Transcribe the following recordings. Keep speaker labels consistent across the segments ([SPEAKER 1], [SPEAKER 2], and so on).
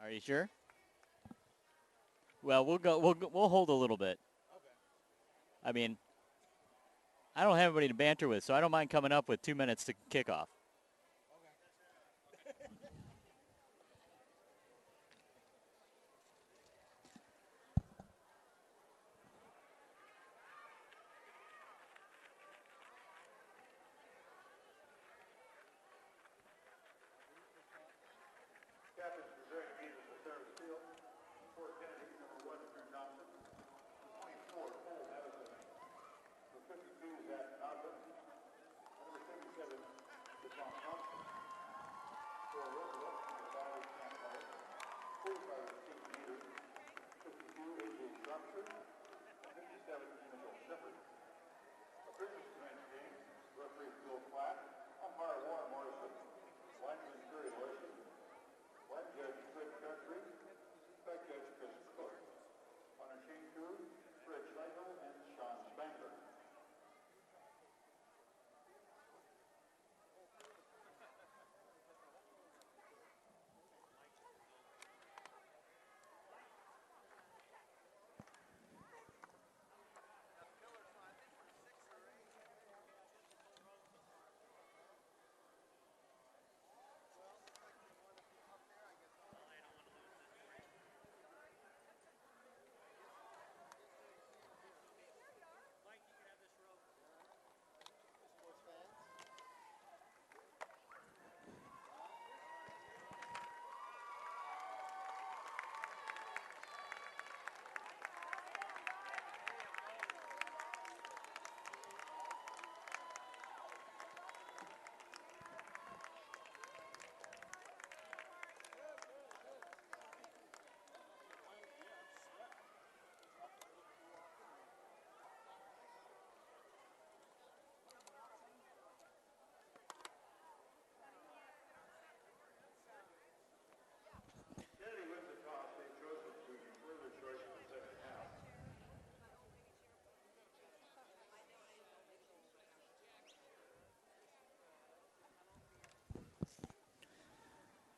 [SPEAKER 1] Are you sure? Well, we'll hold a little bit. I mean, I don't have anybody to banter with, so I don't mind coming up with 2 minutes to kickoff.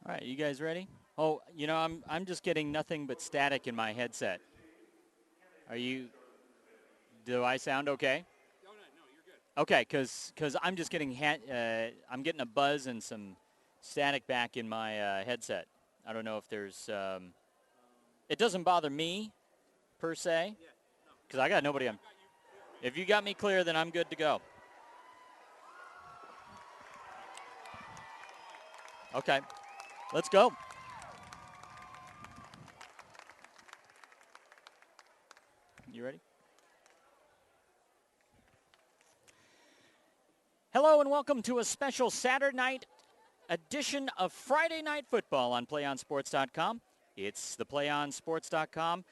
[SPEAKER 1] All right, you guys ready? Oh, you know, I'm just getting nothing but static in my headset. Are you? Do I sound okay?
[SPEAKER 2] No, you're good.
[SPEAKER 1] Okay, because I'm just getting I'm getting a buzz and some static back in my headset. I don't know if there's. It doesn't bother me, per se, because I got nobody on. If you got me clear, then I'm good to go. Okay, let's go. You ready? Hello and welcome to a special Saturday night edition of Friday Night Football on PlayOnSports.com. It's the PlayOnSports.com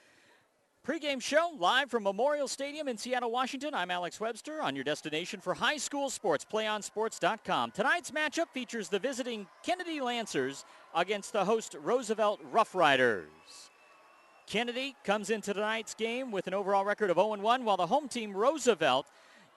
[SPEAKER 1] pregame show live from Memorial Stadium in Seattle, Washington. I'm Alex Webster on your destination for high school sports, PlayOnSports.com. Tonight's matchup features the visiting Kennedy Lancers against the host Roosevelt Rough Riders. Kennedy comes into tonight's game with an overall record of 0-1, while the home team Roosevelt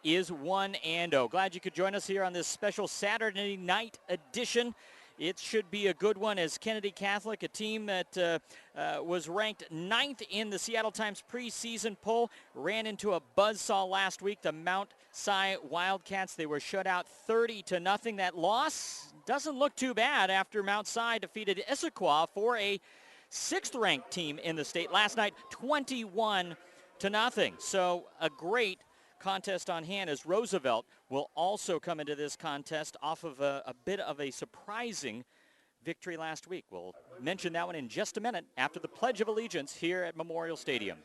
[SPEAKER 1] is 1-0. Glad you could join us here on this special Saturday night edition. It should be a good one, as Kennedy Catholic, a team that was ranked 9th in the Seattle Times preseason poll, ran into a buzzsaw last week, the Mount Si Wildcats. They were shut out 30-0. That loss doesn't look too bad after Mount Si defeated Issaquah for a 6th-ranked team in the state last night, 21-0. So a great contest on hand, as Roosevelt will also come into this contest off of a bit of a surprising victory last week. We'll mention that one in just a minute after the Pledge of Allegiance here at Memorial Stadium.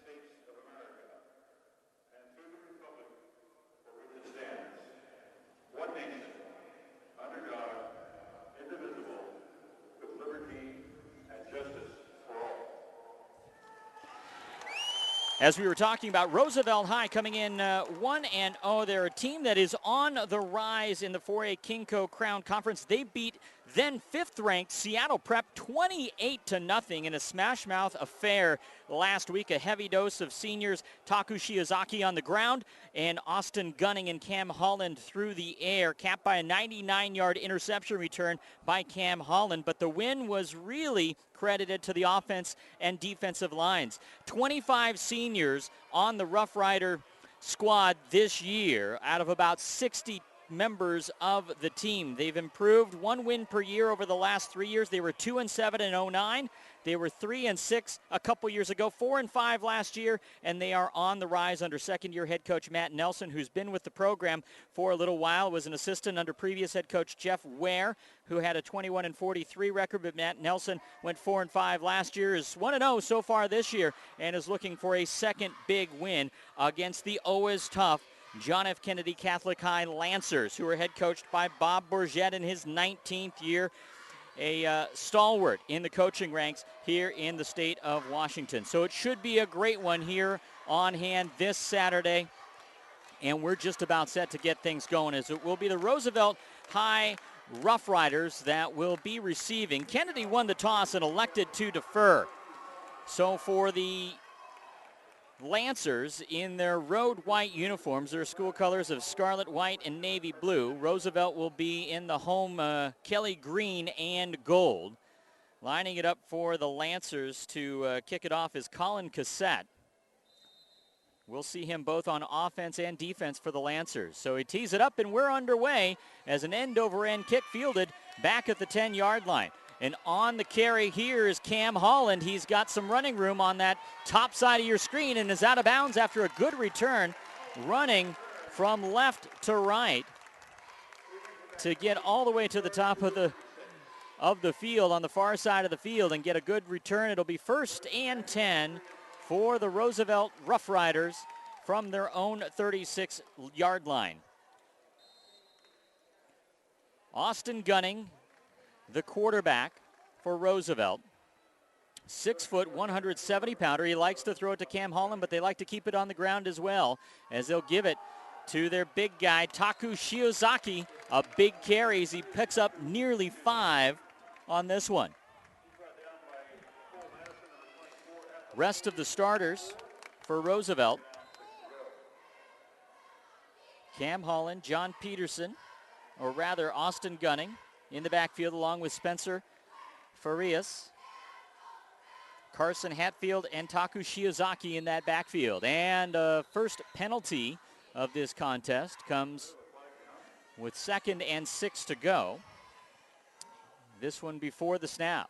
[SPEAKER 1] As we were talking about, Roosevelt High coming in 1-0. They're a team that is on the rise in the 4A Kingco Crown Conference. They beat Then fifth-ranked Seattle Prep 28-0 in a smash-mouth affair last week. A heavy dose of seniors Taku Shiozaki on the ground and Austin Gunning and Cam Holland through the air, capped by a 99-yard interception return by Cam Holland. But the win was really credited to the offense and defensive lines. 25 seniors on the Rough Rider squad this year out of about 60 members of the team. They've improved 1 win per year over the last 3 years. They were 2-7 in 2009. They were 3-6 a couple years ago, 4-5 last year, and they are on the rise under second-year head coach Matt Nelson, who's been with the program for a little while, was an assistant under previous head coach Jeff Ware, who had a 21-43 record, but Matt Nelson went 4-5 last year, is 1-0 so far this year, and is looking for a second big win against the always tough John F. Kennedy Catholic High Lancers, who are head coached by Bob Bourget in his 19th year, a stalwart in the coaching ranks here in the state of Washington. So it should be a great one here on hand this Saturday, and we're just about set to get things going, as it will be the Roosevelt High Rough Riders that will be receiving. Kennedy won the toss and elected to defer. So for the Lancers, in their road white uniforms, their school colors of scarlet, white, and navy blue. Roosevelt will be in the home Kelly green and gold. Lining it up for the Lancers to kick it off is Colin Cassette. We'll see him both on offense and defense for the Lancers. So he tees it up, and we're underway as an end-over-end kick fielded back at the 10-yard line. And on the carry here is Cam Holland. He's got some running room on that top side of your screen and is out of bounds after a good return, running from left to right to get all the way to the top of the field, on the far side of the field, and get a good return. It'll be 1st and 10 for the Roosevelt Rough Riders from their own 36-yard line. Austin Gunning, the quarterback for Roosevelt. 6 foot, 170-pounder. He likes to throw it to Cam Holland, but they like to keep it on the ground as well, as they'll give it to their big guy, Taku Shiozaki. A big carry as he picks up nearly 5 on this one. Rest of the starters for Roosevelt: Cam Holland, John Peterson, or rather Austin Gunning, in the backfield along with Spencer Farias, Carson Hatfield, and Taku Shiozaki in that backfield. And first penalty of this contest comes with 2nd and 6 to go. This one before the snap.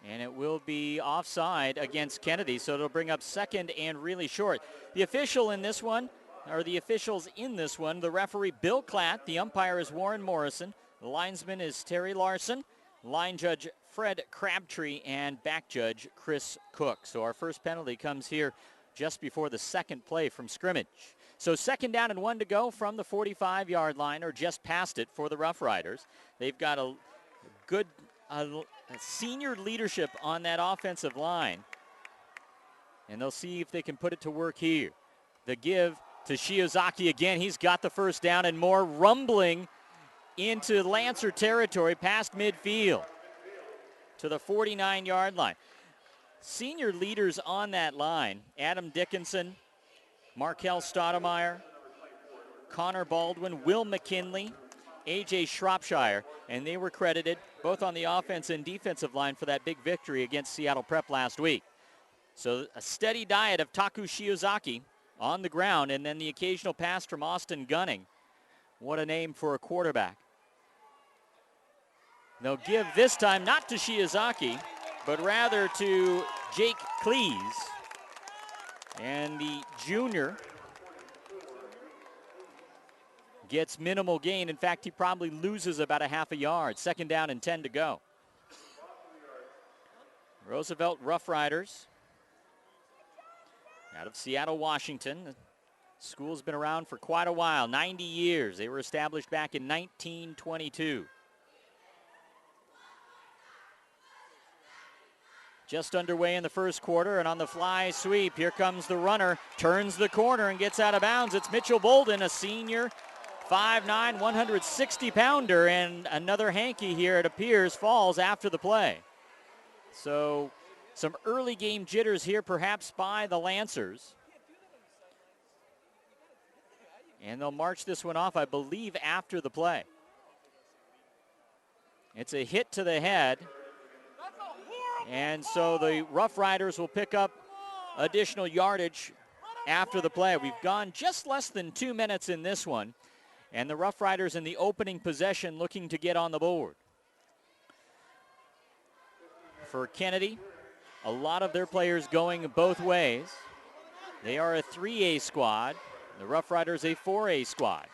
[SPEAKER 1] And it will be offside against Kennedy, so it'll bring up 2nd and really short. The official in this one, or the officials in this one, the referee Bill Klatt, the umpire is Warren Morrison, the linesman is Terry Larson, line judge Fred Crabtree, and back judge Chris Cook. So our first penalty comes here just before the second play from scrimmage. So 2nd down and 1 to go from the 45-yard line, or just past it, for the Rough Riders. They've got a good senior leadership on that offensive line, and they'll see if they can put it to work here. The give to Shiozaki again. He's got the first down and more, rumbling into Lancer territory past midfield to the 49-yard line. Senior leaders on that line: Adam Dickinson, Markel Stoudemire, Connor Baldwin, Will McKinley, A.J. Shropshire, and they were credited both on the offense and defensive line for that big victory against Seattle Prep last week. So a steady diet of Taku Shiozaki on the ground, and then the occasional pass from Austin Gunning. What a name for a quarterback. They'll give this time not to Shiozaki, but rather to Jake Cleese. And the junior gets minimal gain. In fact, he probably loses about a half a yard. 2nd down and 10 to go. Roosevelt Rough Riders out of Seattle, Washington. The school's been around for quite a while, 90 years. They were established back in 1922. Just underway in the first quarter, and on the fly sweep, here comes the runner, turns the corner and gets out of bounds. It's Mitchell Bolden, a senior 5'9", 160-pounder, and another hanky here, it appears, falls after the play. So some early game jitters here perhaps by the Lancers. And they'll march this one off, I believe, after the play. It's a hit to the head. And so the Rough Riders will pick up additional yardage after the play. We've gone just less than 2 minutes in this one. And the Rough Riders in the opening possession looking to get on the board. For Kennedy, a lot of their players going both ways. They are a 3A squad. The Rough Riders a 4A squad.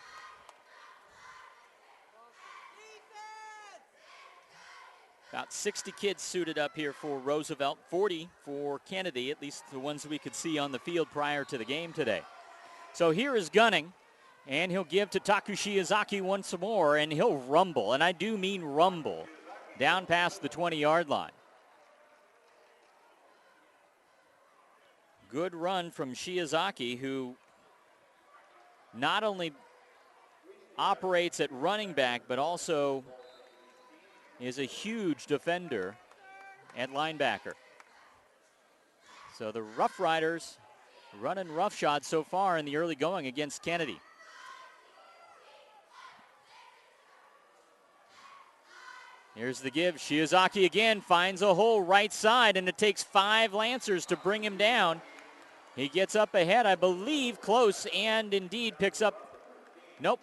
[SPEAKER 1] About 60 kids suited up here for Roosevelt, 40 for Kennedy, at least the ones we could see on the field prior to the game today. So here is Gunning, and he'll give to Taku Shiozaki once more, and he'll rumble, and I do mean rumble, down past the 20-yard line. Good run from Shiozaki, who not only operates at running back, but also is a huge defender at linebacker. So the Rough Riders running roughshod so far in the early going against Kennedy. Here's the give. Shiozaki again finds a hole right side, and it takes 5 Lancers to bring him down. He gets up ahead, I believe, close, and indeed picks up, nope,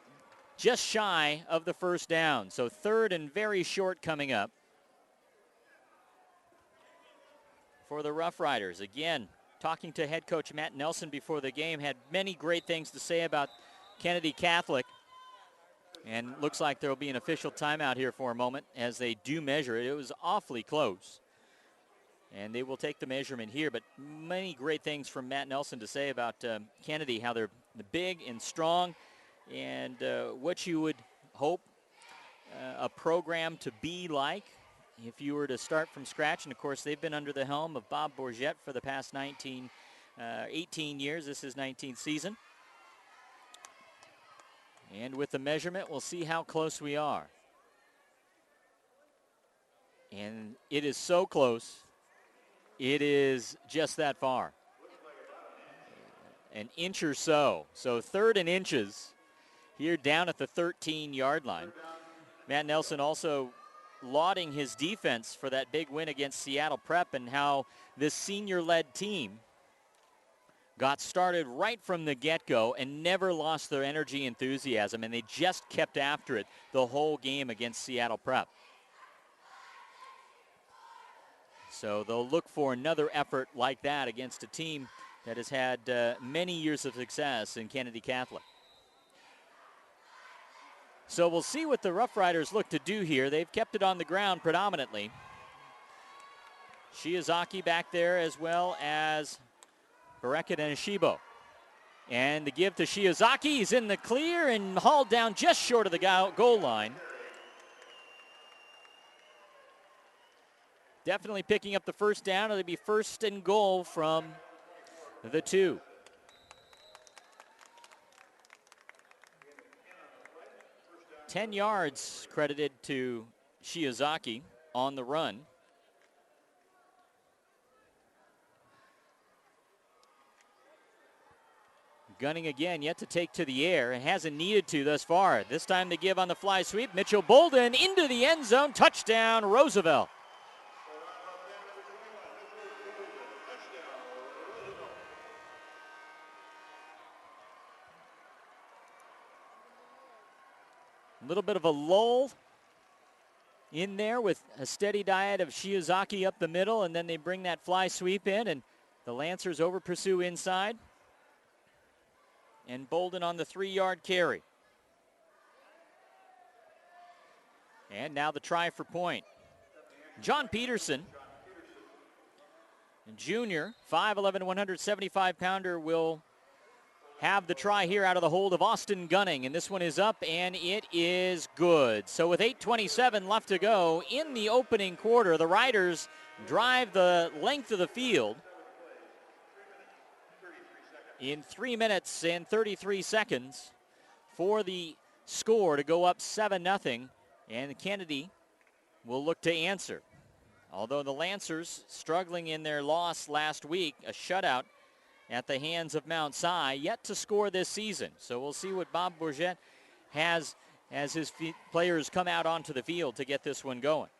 [SPEAKER 1] just shy of the first down. So third and very short coming up for the Rough Riders. Again, talking to head coach Matt Nelson before the game, had many great things to say about Kennedy Catholic. And looks like there will be an official timeout here for a moment as they do measure it. It was awfully close. And they will take the measurement here, but many great things from Matt Nelson to say about Kennedy, how they're big and strong, and what you would hope a program to be like if you were to start from scratch. And of course, they've been under the helm of Bob Bourget for the past 18 years. This is 19th season. And with the measurement, we'll see how close we are. And it is so close, it is just that far. An inch or so. So third and inches here down at the 13-yard line. Matt Nelson also lauding his defense for that big win against Seattle Prep and how this senior-led team got started right from the get-go and never lost their energy, enthusiasm, and they just kept after it the whole game against Seattle Prep. So they'll look for another effort like that against a team that has had many years of success in Kennedy Catholic. So we'll see what the Rough Riders look to do here. They've kept it on the ground predominantly. Shiozaki back there as well as Bareket and Ashibo. And the give to Shiozaki. He's in the clear and hauled down just short of the goal line. Definitely picking up the first down. It'll be first and goal from the 2. Ten yards credited to Shiozaki on the run. Gunning again, yet to take to the air. It hasn't needed to thus far. This time the give on the fly sweep. Mitchell Bolden into the end zone. Touchdown, Roosevelt. A little bit of a lull in there with a steady diet of Shiozaki up the middle, and then they bring that fly sweep in, and the Lancers over pursue inside. And Bolden on the 3-yard carry. And now the try for point. John Peterson, junior, 5'11", 175-pounder, will have the try here out of the hold of Austin Gunning. And this one is up, and it is good. So with 8:27 left to go in the opening quarter, the Riders drive the length of the field in 3 minutes and 33 seconds for the score to go up 7-0, and Kennedy will look to answer. Although the Lancers struggling in their loss last week, a shutout at the hands of Mount Si, yet to score this season. So we'll see what Bob Bourget has as his players come out onto the field to get this one going.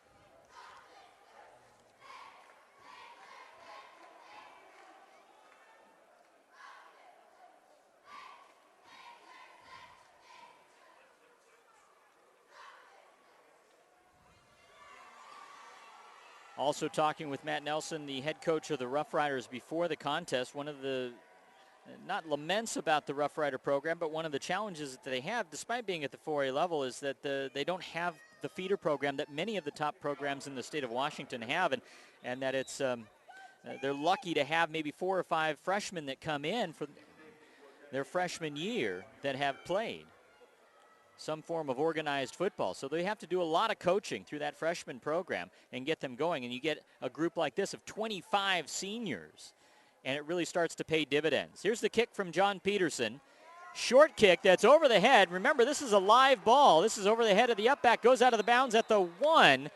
[SPEAKER 1] Also talking with Matt Nelson, the head coach of the Rough Riders before the contest, one of the, not laments about the Rough Rider program, but one of the challenges that they have, despite being at the 4A level, is that they don't have the feeder program that many of the top programs in the state of Washington have, and that it's they're lucky to have maybe 4 or 5 freshmen that come in for their freshman year that have played some form of organized football. So they have to do a lot of coaching through that freshman program and get them going. And you get a group like this of 25 seniors, and it really starts to pay dividends. Here's the kick from John Peterson. Short kick that's over the head. Remember, this is a live ball. This is over the head of the up back. Goes out of the bounds at the 1.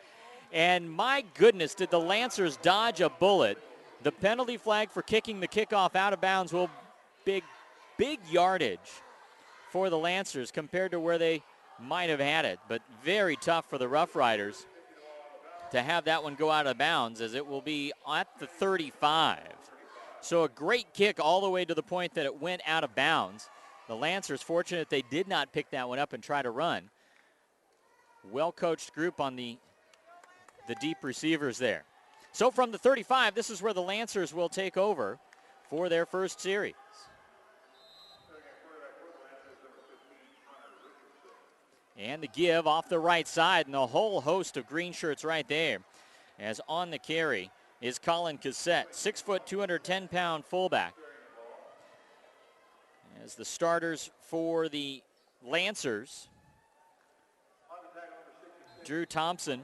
[SPEAKER 1] And my goodness, did the Lancers dodge a bullet. The penalty flag for kicking the kickoff out of bounds will big yardage for the Lancers compared to where they might have had it. But very tough for the Rough Riders to have that one go out of bounds, as it will be at the 35. So a great kick all the way to the point that it went out of bounds. The Lancers fortunate they did not pick that one up and try to run. Well-coached group on the deep receivers there. So from the 35, this is where the Lancers will take over for their first series. And the give off the right side, and a whole host of green shirts right there. As on the carry is Colin Cassette, 6 foot, 210-pound fullback. As the starters for the Lancers, Drew Thompson,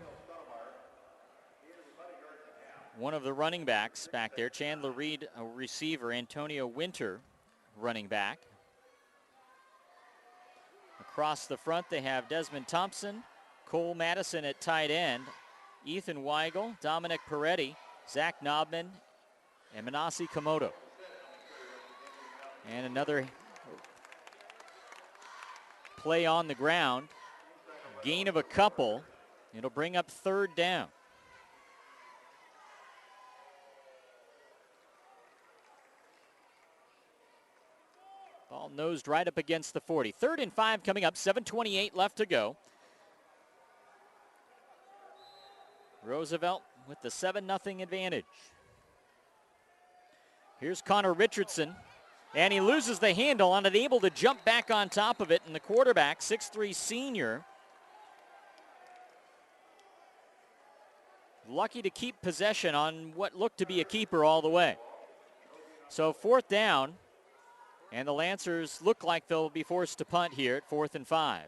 [SPEAKER 1] one of the running backs back there. Chandler Reed, a receiver. Antonio Winter, running back. Across the front, they have Desmond Thompson, Cole Madison at tight end, Ethan Weigel, Dominic Peretti, Zach Knobman, and Manasi Komodo. And another play on the ground. Gain of a couple. It'll bring up 3rd down. Ball nosed right up against the 40. 3rd and 5 coming up, 7:28 left to go. Roosevelt with the 7-0 advantage. Here's Connor Richardson, and he loses the handle, unable to jump back on top of it, and the quarterback, 6'3" senior, lucky to keep possession on what looked to be a keeper all the way. So 4th down. And the Lancers look like they'll be forced to punt here at 4th and 5.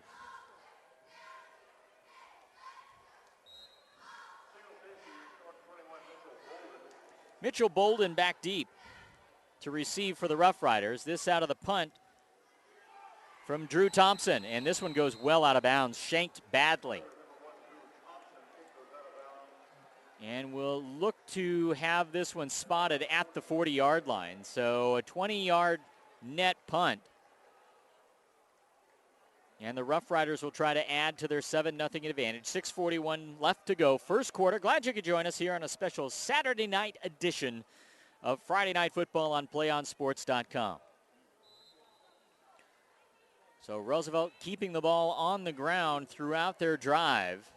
[SPEAKER 1] Mitchell Bolden back deep to receive for the Rough Riders. This out of the punt from Drew Thompson. And this one goes well out of bounds, shanked badly. And we'll look to have this one spotted at the 40-yard line. So a 20-yard net punt. And the Rough Riders will try to add to their 7-0 advantage. 6:41 left to go. First quarter. Glad you could join us here on a special Saturday night edition of Friday Night Football on PlayOnSports.com. So Roosevelt keeping the ball on the ground throughout their drive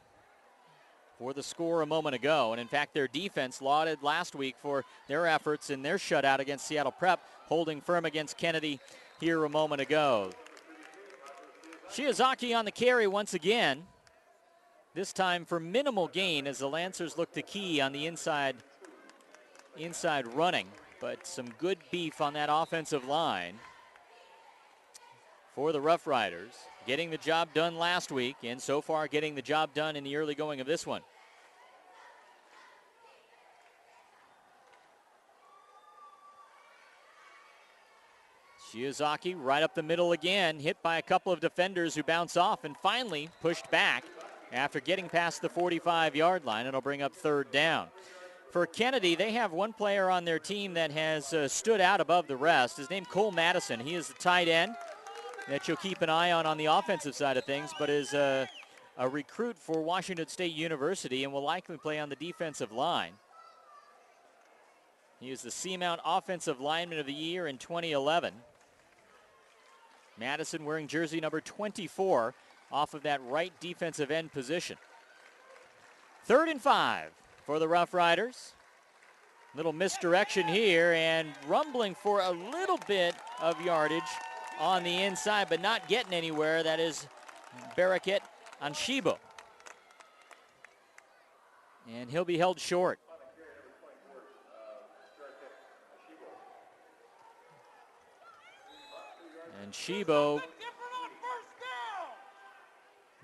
[SPEAKER 1] for the score a moment ago. And in fact, their defense lauded last week for their efforts in their shutout against Seattle Prep, holding firm against Kennedy here a moment ago. Shiozaki on the carry once again, this time for minimal gain as the Lancers look to key on the inside running, but some good beef on that offensive line for the Rough Riders, getting the job done last week, and so far getting the job done in the early going of this one. Shiozaki right up the middle again, hit by a couple of defenders who bounce off and finally pushed back after getting past the 45-yard line. It'll bring up third down. For Kennedy, they have one player on their team that has stood out above the rest. His name Cole Madison. He is the tight end that you'll keep an eye on the offensive side of things, but is a recruit for Washington State University and will likely play on the defensive line. He is the Seamount Offensive Lineman of the Year in 2011. Madison wearing jersey number 24 off of that right defensive end position. 3rd and 5 for the Rough Riders. Little misdirection here and rumbling for a little bit of yardage on the inside, but not getting anywhere. That is Baraket Anshibo. And he'll be held short. And Shibo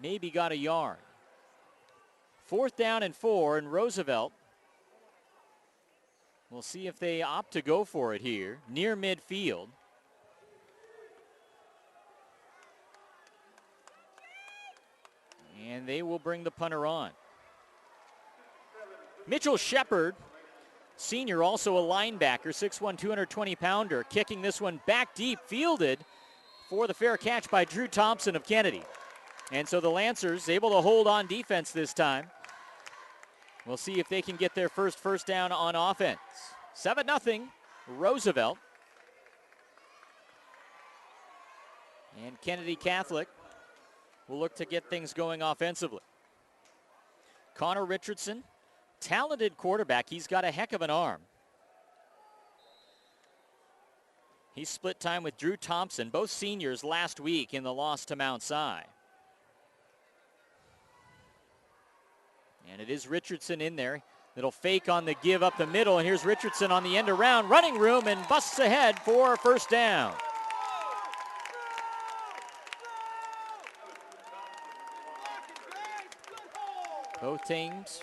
[SPEAKER 1] maybe got a yard. 4th down and 4, and Roosevelt. We'll see if they opt to go for it here, near midfield. And they will bring the punter on. Mitchell Shepard, senior, also a linebacker, 6'1", 220-pounder, kicking this one back deep, fielded for the fair catch by Drew Thompson of Kennedy. And so the Lancers able to hold on defense this time. We'll see if they can get their first down on offense. 7-0, Roosevelt. And Kennedy Catholic will look to get things going offensively. Connor Richardson, talented quarterback. He's got a heck of an arm. He split time with Drew Thompson, both seniors last week in the loss to Mount Si. And it is Richardson in there. Little fake on the give up the middle, and here's Richardson on the end around, running room, and busts ahead for first down. Both teams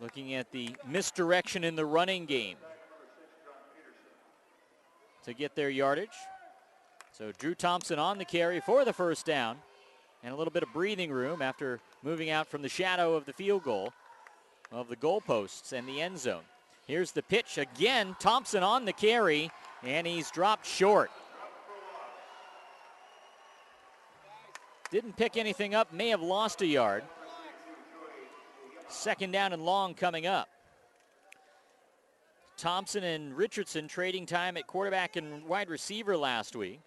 [SPEAKER 1] looking at the misdirection in the running game to get their yardage. So Drew Thompson on the carry for the first down, and a little bit of breathing room after moving out from the shadow of the field goal of the goalposts and the end zone. Here's the pitch again. Thompson on the carry, and he's dropped short. Didn't pick anything up, may have lost a yard. 2nd down and long coming up. Thompson and Richardson trading time at quarterback and wide receiver last week.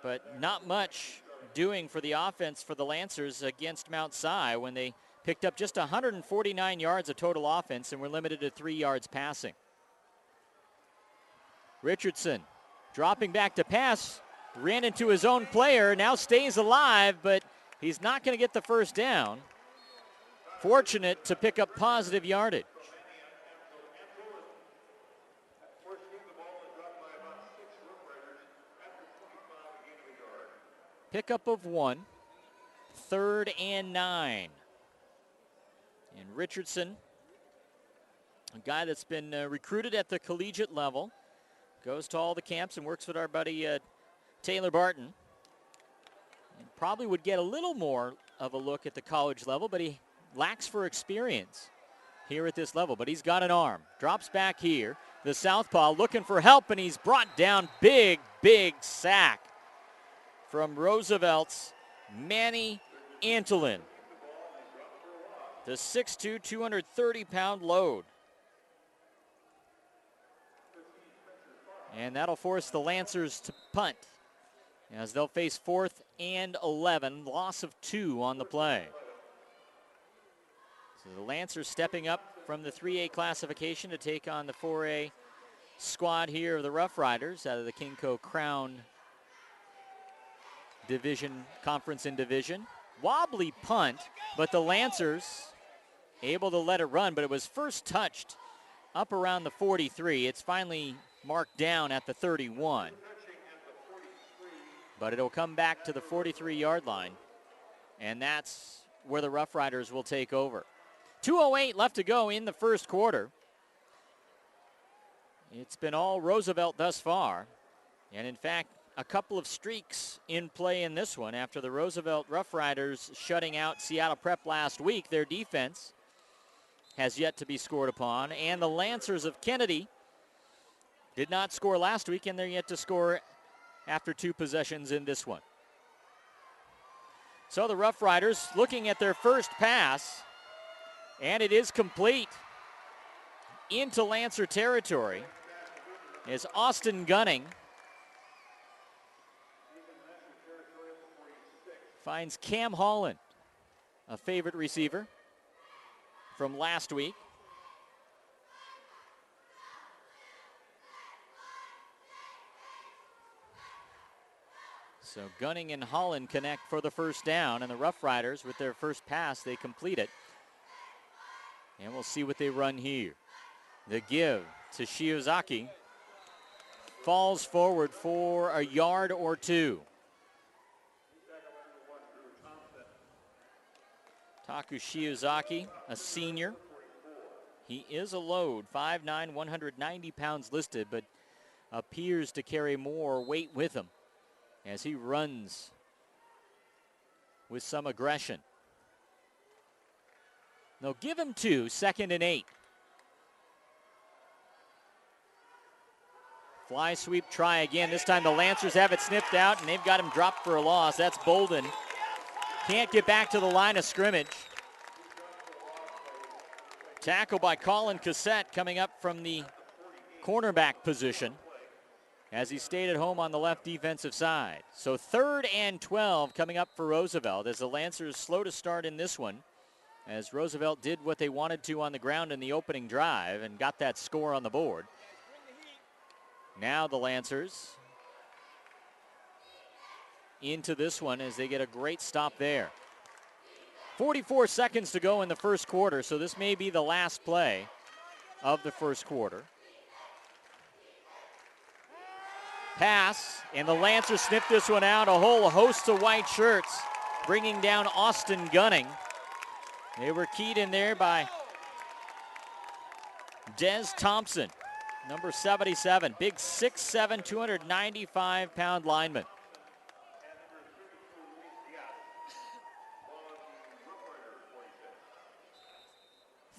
[SPEAKER 1] But not much doing for the offense for the Lancers against Mount Si when they picked up just 149 yards of total offense and were limited to 3 yards passing. Richardson dropping back to pass, ran into his own player, now stays alive, but he's not going to get the first down. Fortunate to pick up positive yardage. Pickup of 1, 3rd and 9. And Richardson, a guy that's been recruited at the collegiate level, goes to all the camps and works with our buddy Taylor Barton. And probably would get a little more of a look at the college level, but he lacks for experience here at this level. But he's got an arm. Drops back here. The southpaw looking for help, and he's brought down. Big sack from Roosevelt's Manny Antolin. The 6'2", 230-pound load. And that'll force the Lancers to punt as they'll face 4th and 11, loss of 2 on the play. So the Lancers stepping up from the 3A classification to take on the 4A squad here of the Rough Riders out of the Kingco Crown Division, Conference and Division. Wobbly punt, but the Lancers able to let it run, but it was first touched up around the 43. It's finally marked down at the 31. But it'll come back to the 43-yard line, and that's where the Rough Riders will take over. 2:08 left to go in the first quarter. It's been all Roosevelt thus far. And in fact, a couple of streaks in play in this one after the Roosevelt Rough Riders shutting out Seattle Prep last week. Their defense has yet to be scored upon. And the Lancers of Kennedy did not score last week, and they're yet to score after 2 possessions in this one. So the Rough Riders looking at their first pass, and it is complete into Lancer territory as Austin Gunning finds Cam Holland, a favorite receiver from last week. So Gunning and Holland connect for the first down, and the Rough Riders, with their first pass, they complete it. And we'll see what they run here. The give to Shiozaki falls forward for a yard or 2. Taku Shiozaki, a senior. He is a load, 5'9", 190 pounds listed, but appears to carry more weight with him as he runs with some aggression. They'll give him 2, 2nd and 8. Fly sweep try again. This time the Lancers have it snipped out, and they've got him dropped for a loss. That's Bolden. Can't get back to the line of scrimmage. Tackle by Colin Cassette coming up from the cornerback position as he stayed at home on the left defensive side. So 3rd and 12 coming up for Roosevelt as the Lancers slow to start in this one, as Roosevelt did what they wanted to on the ground in the opening drive and got that score on the board. Now the Lancers into this one as they get a great stop there. 44 seconds to go in the first quarter, so this may be the last play of the first quarter. Pass, and the Lancers snip this one out. A whole host of white shirts bringing down Austin Gunning. They were keyed in there by Des Thompson, number 77, big 6'7", 295-pound lineman.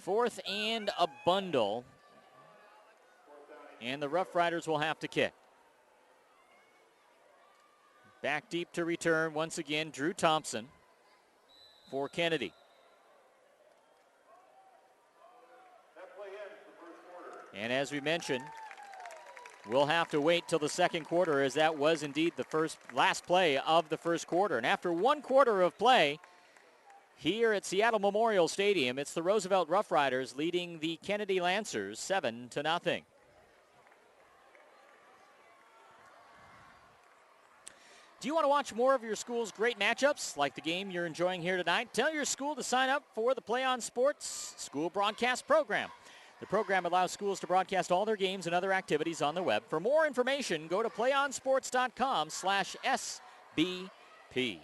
[SPEAKER 1] 4th and a bundle, and the Rough Riders will have to kick. Back deep to return once again, Drew Thompson for Kennedy. And as we mentioned, we'll have to wait till the second quarter, as that was indeed the last play of the first quarter. And after 1 quarter of play here at Seattle Memorial Stadium, it's the Roosevelt Rough Riders leading the Kennedy Lancers 7-0. Do you want to watch more of your school's great matchups, like the game you're enjoying here tonight? Tell your school to sign up for the Play On Sports School Broadcast Program. The program allows schools to broadcast all their games and other activities on the web. For more information, go to playonsports.com/SBP.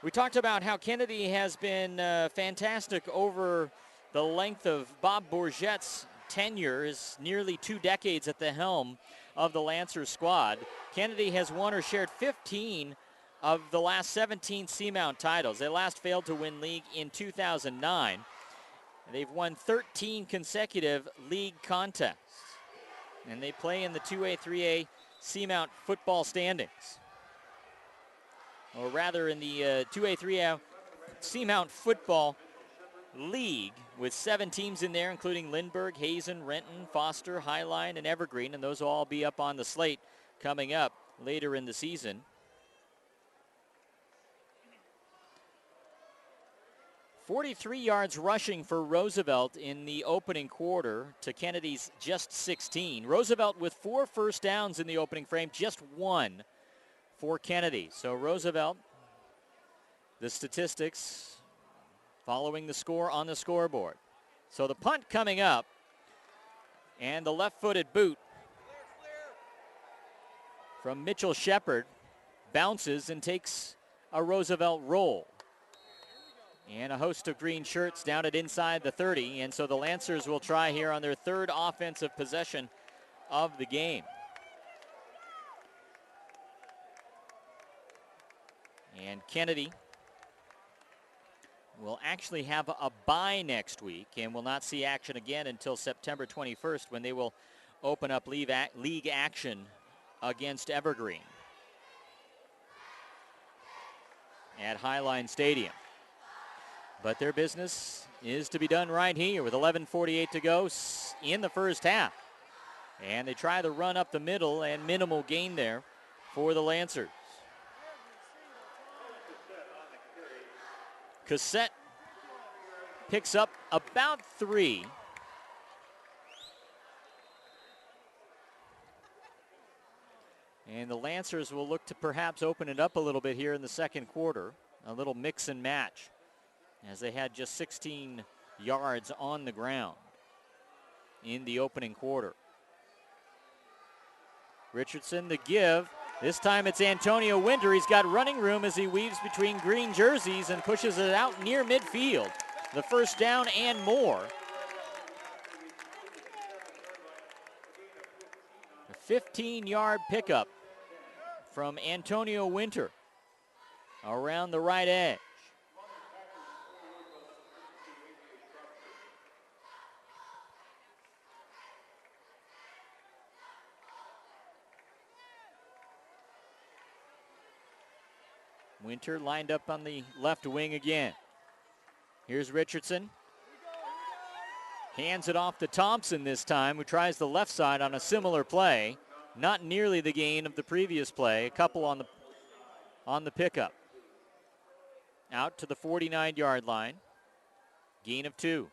[SPEAKER 1] We talked about how Kennedy has been fantastic over the length of Bob Bourgette's tenure, is nearly 2 decades at the helm of the Lancers squad. Kennedy has won or shared 15 of the last 17 Seamount titles. They last failed to win league in 2009. They've won 13 consecutive league contests, and they play in the 2A, 3A Seamount football standings. Or rather in the 2A, 3A Seamount football league, with 7 teams in there, including Lindbergh, Hazen, Renton, Foster, Highline, and Evergreen, and those will all be up on the slate coming up later in the season. 43 yards rushing for Roosevelt in the opening quarter to Kennedy's just 16. Roosevelt with 4 first downs in the opening frame, just 1 for Kennedy. So Roosevelt, the statistics following the score on the scoreboard. So the punt coming up, and the left-footed boot from Mitchell Shepard bounces and takes a Roosevelt roll. And a host of green shirts down at inside the 30, and so the Lancers will try here on their 3rd offensive possession of the game. And Kennedy will actually have a bye next week and will not see action again until September 21st, when they will open up league action against Evergreen at Highline Stadium. But their business is to be done right here with 11:48 to go in the first half. And they try the run up the middle, and minimal gain there for the Lancers. Cassette picks up about 3. And the Lancers will look to perhaps open it up a little bit here in the second quarter. A little mix and match, as they had just 16 yards on the ground in the opening quarter. Richardson, the give. This time it's Antonio Winter. He's got running room as he weaves between green jerseys and pushes it out near midfield. The first down and more. A 15-yard pickup from Antonio Winter around the right edge. Winter lined up on the left wing again. Here's Richardson. Hands it off to Thompson this time, who tries the left side on a similar play. Not nearly the gain of the previous play. A couple on the pickup. Out to the 49-yard line. Gain of 2.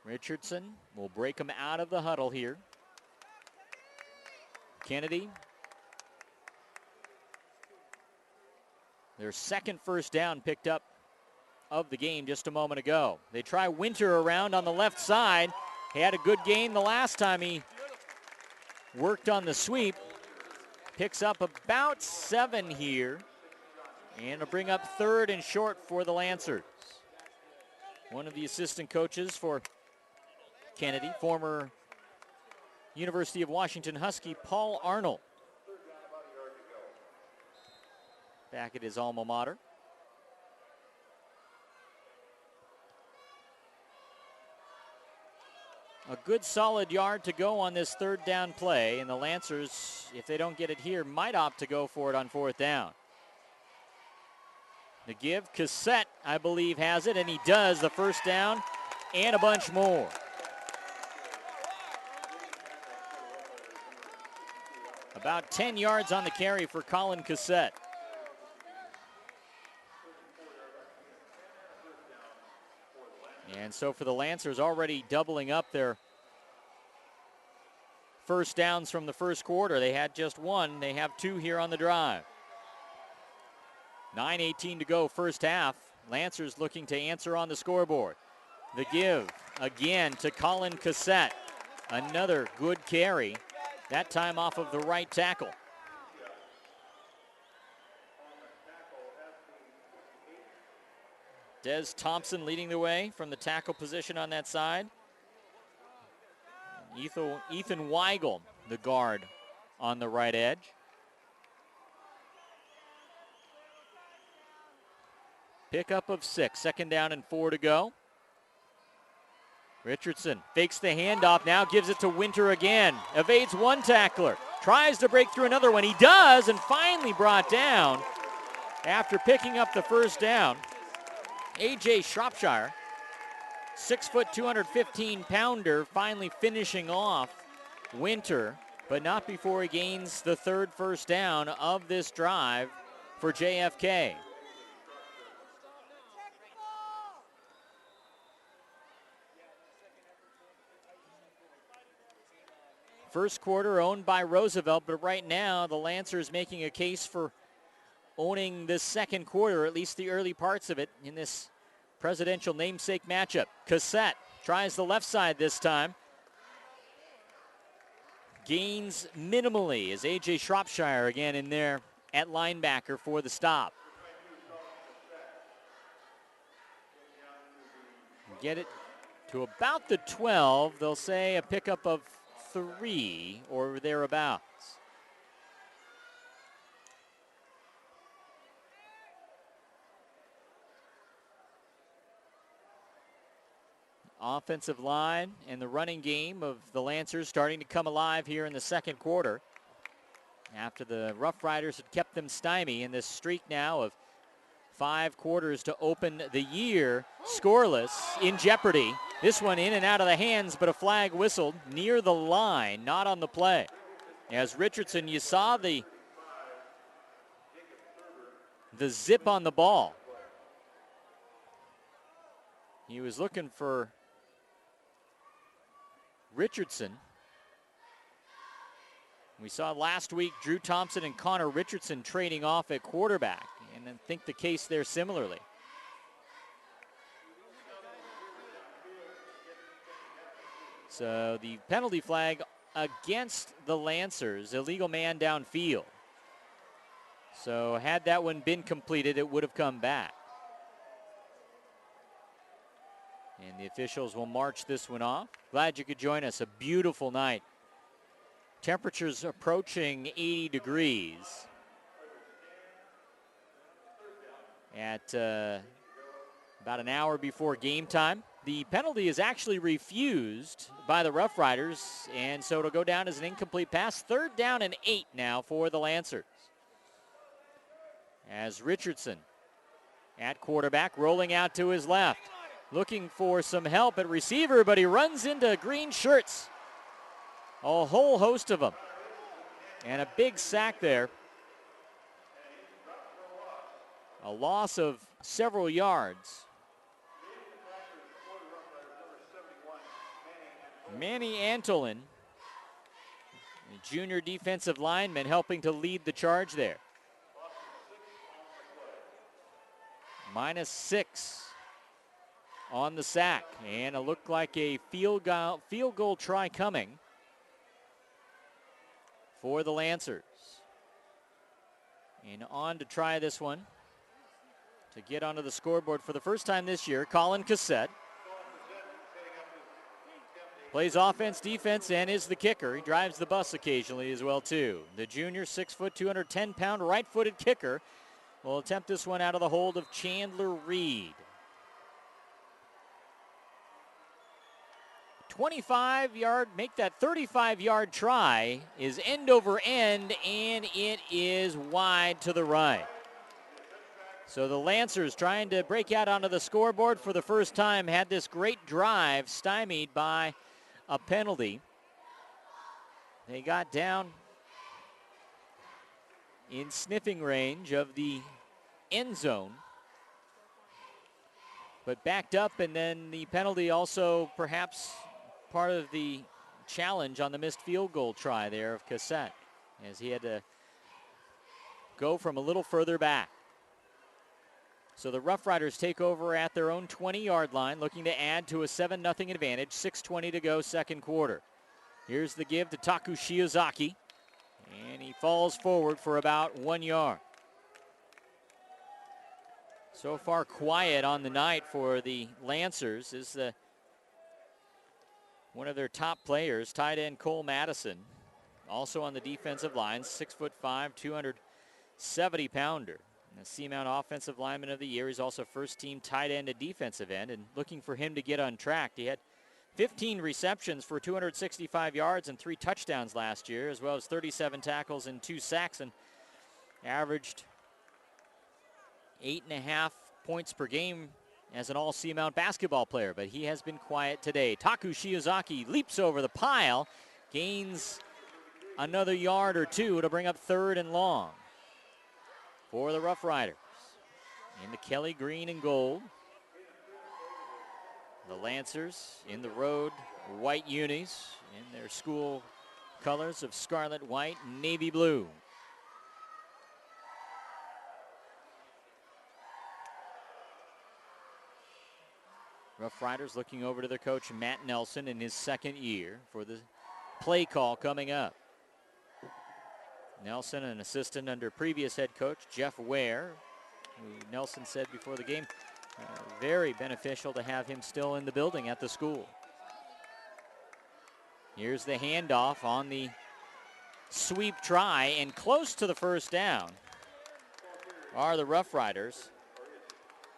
[SPEAKER 1] Richardson will break him out of the huddle here. Kennedy. Their second first down picked up of the game just a moment ago. They try Winter around on the left side. He had a good gain the last time he worked on the sweep. Picks up about 7 here. And will bring up 3rd and short for the Lancers. One of the assistant coaches for Kennedy, former University of Washington Husky Paul Arnold, back at his alma mater. A good solid yard to go on this 3rd down play, and the Lancers, if they don't get it here, might opt to go for it on 4th down. The give, Cassette, I believe, has it, and he does. The first down and a bunch more. About 10 yards on the carry for Colin Cassette. And so for the Lancers, already doubling up their first downs from the first quarter. They had just 1. They have 2 here on the drive. 9:18 to go first half. Lancers looking to answer on the scoreboard. The give again to Colin Cassette. Another good carry, that time off of the right tackle. Des Thompson leading the way from the tackle position on that side. Ethan Weigel, the guard, on the right edge. Pickup of 6, 2nd down and 4 to go. Richardson fakes the handoff, now gives it to Winter again. Evades one tackler, tries to break through another one. He does, and finally brought down after picking up the first down. A.J. Shropshire, 6 foot, 215-pounder, finally finishing off Winter, but not before he gains the 3rd first down of this drive for JFK. First quarter owned by Roosevelt, but right now the Lancers making a case for owning this second quarter, at least the early parts of it, in this presidential namesake matchup. Cassette tries the left side this time. Gains minimally as A.J. Shropshire again in there at linebacker for the stop. Get it to about the 12. They'll say a pickup of 3 or thereabouts. Offensive line and the running game of the Lancers starting to come alive here in the second quarter, after the Rough Riders had kept them stymied in this streak now of 5 quarters to open the year scoreless, in jeopardy. This one in and out of the hands, but a flag whistled near the line, not on the play. As Richardson, you saw the zip on the ball. He was looking for Richardson. We saw last week Drew Thompson and Connor Richardson trading off at quarterback, and I think the case there similarly. So the penalty flag against the Lancers, illegal man downfield. So had that one been completed, it would have come back. And the officials will march this one off. Glad you could join us. A beautiful night. Temperatures approaching 80 degrees at about an hour before game time. The penalty is actually refused by the Rough Riders, and so it'll go down as an incomplete pass. 3rd down and 8 now for the Lancers. As Richardson at quarterback, rolling out to his left, looking for some help at receiver, but he runs into green shirts. A whole host of them. And a big sack there. A loss of several yards. Manny Antolin, a junior defensive lineman, helping to lead the charge there. -6 on the sack, and it looked like a field goal try coming for the Lancers. And on to try this one to get onto the scoreboard for the first time this year, Colin Cassette. Plays offense, defense, and is the kicker. He drives the bus occasionally as well, too. The junior, 6 foot, 210-pound right-footed kicker will attempt this one out of the hold of Chandler Reed. 25-yard, make that 35-yard try is end over end, and it is wide to the right. So the Lancers, trying to break out onto the scoreboard for the first time, had this great drive stymied by a penalty. They got down in sniffing range of the end zone, but backed up, and then the penalty also perhaps part of the challenge on the missed field goal try there of Cassette, as he had to go from a little further back. So the Rough Riders take over at their own 20-yard line, looking to add to a 7-0 advantage. 6:20 to go, second quarter. Here's the give to Taku Shiozaki, and he falls forward for about 1 yard. So far quiet on the night for the Lancers is one of their top players, tight end Cole Madison, also on the defensive line, 6'5", 270-pounder. The Seamount Offensive Lineman of the Year. He's also first-team tight end and defensive end, and looking for him to get untracked. He had 15 receptions for 265 yards and 3 touchdowns last year, as well as 37 tackles and 2 sacks, and averaged 8.5 points per game as an all-Seamount basketball player, but he has been quiet today. Taku Shiozaki leaps over the pile, gains another yard or 2 to bring up 3rd and long for the Rough Riders. In the Kelly green and gold. The Lancers in the road white unis in their school colors of scarlet, white, and navy blue. Rough Riders looking over to their coach Matt Nelson in his second year for the play call coming up. Nelson, an assistant under previous head coach Jeff Ware, who Nelson said before the game, very beneficial to have him still in the building at the school. Here's the handoff on the sweep try, and close to the first down are the Rough Riders.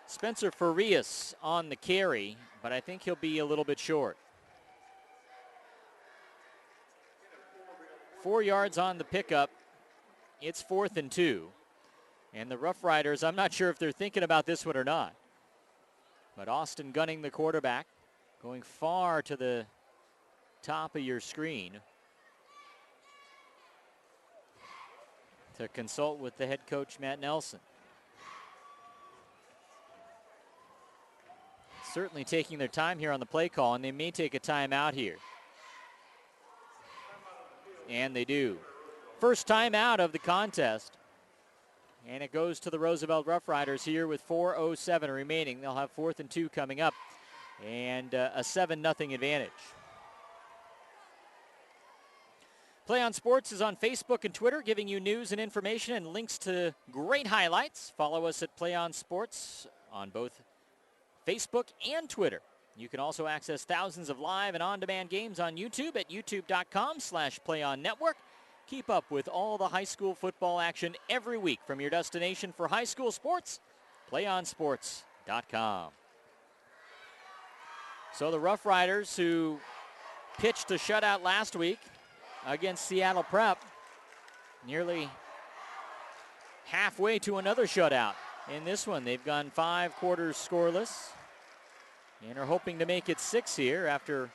[SPEAKER 1] Spencer Farias on the carry, but I think he'll be a little bit short. 4 yards on the pickup. It's 4th and 2. And the Rough Riders, I'm not sure if they're thinking about this one or not. But Austin Gunning, the quarterback, going far to the top of your screen to consult with the head coach, Matt Nelson. Certainly taking their time here on the play call, and they may take a timeout here. And they do. First timeout of the contest. And it goes to the Roosevelt Rough Riders here with 4:07 remaining. They'll have 4th and 2 coming up, and a 7-0 advantage. Play on Sports is on Facebook and Twitter, giving you news and information and links to great highlights. Follow us at Play on Sports on both Facebook and Twitter. You can also access thousands of live and on-demand games on YouTube at youtube.com/playonnetwork. Keep up with all the high school football action every week from your destination for high school sports, playonsports.com. So the Rough Riders, who pitched a shutout last week against Seattle Prep, nearly halfway to another shutout in this one. They've gone 5 quarters scoreless and are hoping to make it 6 here after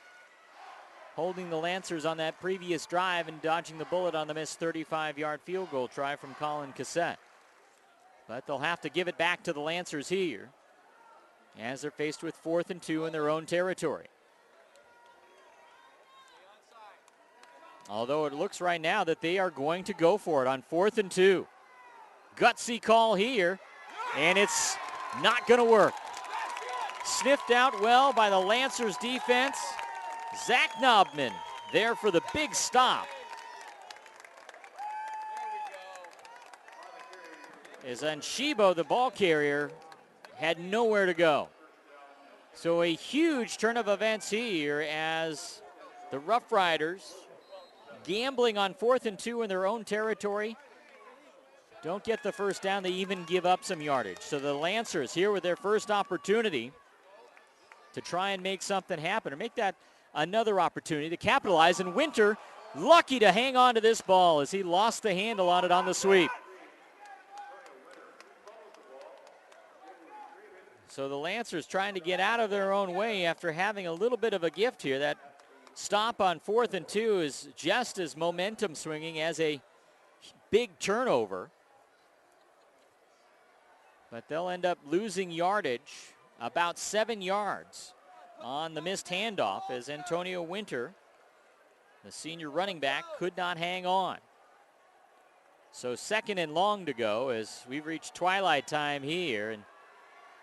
[SPEAKER 1] holding the Lancers on that previous drive and dodging the bullet on the missed 35-yard field goal try from Colin Cassette. But they'll have to give it back to the Lancers here as they're faced with 4th and 2 in their own territory. Although it looks right now that they are going to go for it on 4th and 2. Gutsy call here, and it's not going to work. Sniffed out well by the Lancers defense. Zach Knobman there for the big stop. As Anshibo, the ball carrier, had nowhere to go. So a huge turn of events here as the Rough Riders, gambling on 4th and 2 in their own territory, don't get the first down. They even give up some yardage. So the Lancers here with their first opportunity to try and make something happen, or make that another opportunity to capitalize. And Winter lucky to hang on to this ball as he lost the handle on it on the sweep. So the Lancers trying to get out of their own way after having a little bit of a gift here. That stop on 4th and 2 is just as momentum swinging as a big turnover. But they'll end up losing yardage, about 7 yards on the missed handoff, as Antonio Winter, the senior running back, could not hang on. So 2nd and long to go as we've reached twilight time here, and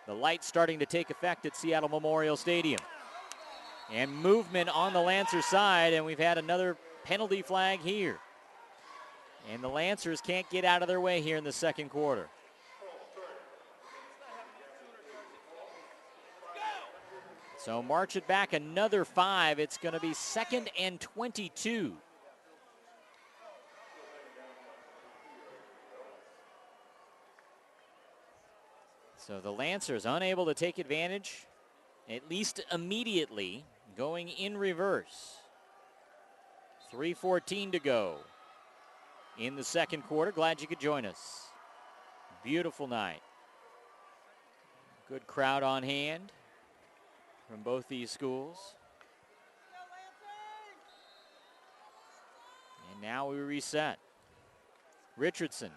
[SPEAKER 1] the light starting to take effect at Seattle Memorial Stadium. And movement on the Lancers side, and we've had another penalty flag here. And the Lancers can't get out of their way here in the second quarter. So march it back another 5. It's going to be 2nd and 22. So the Lancers unable to take advantage, at least immediately, going in reverse. 3:14 to go in the second quarter. Glad you could join us. Beautiful night. Good crowd on hand from both these schools. And now we reset. Richardson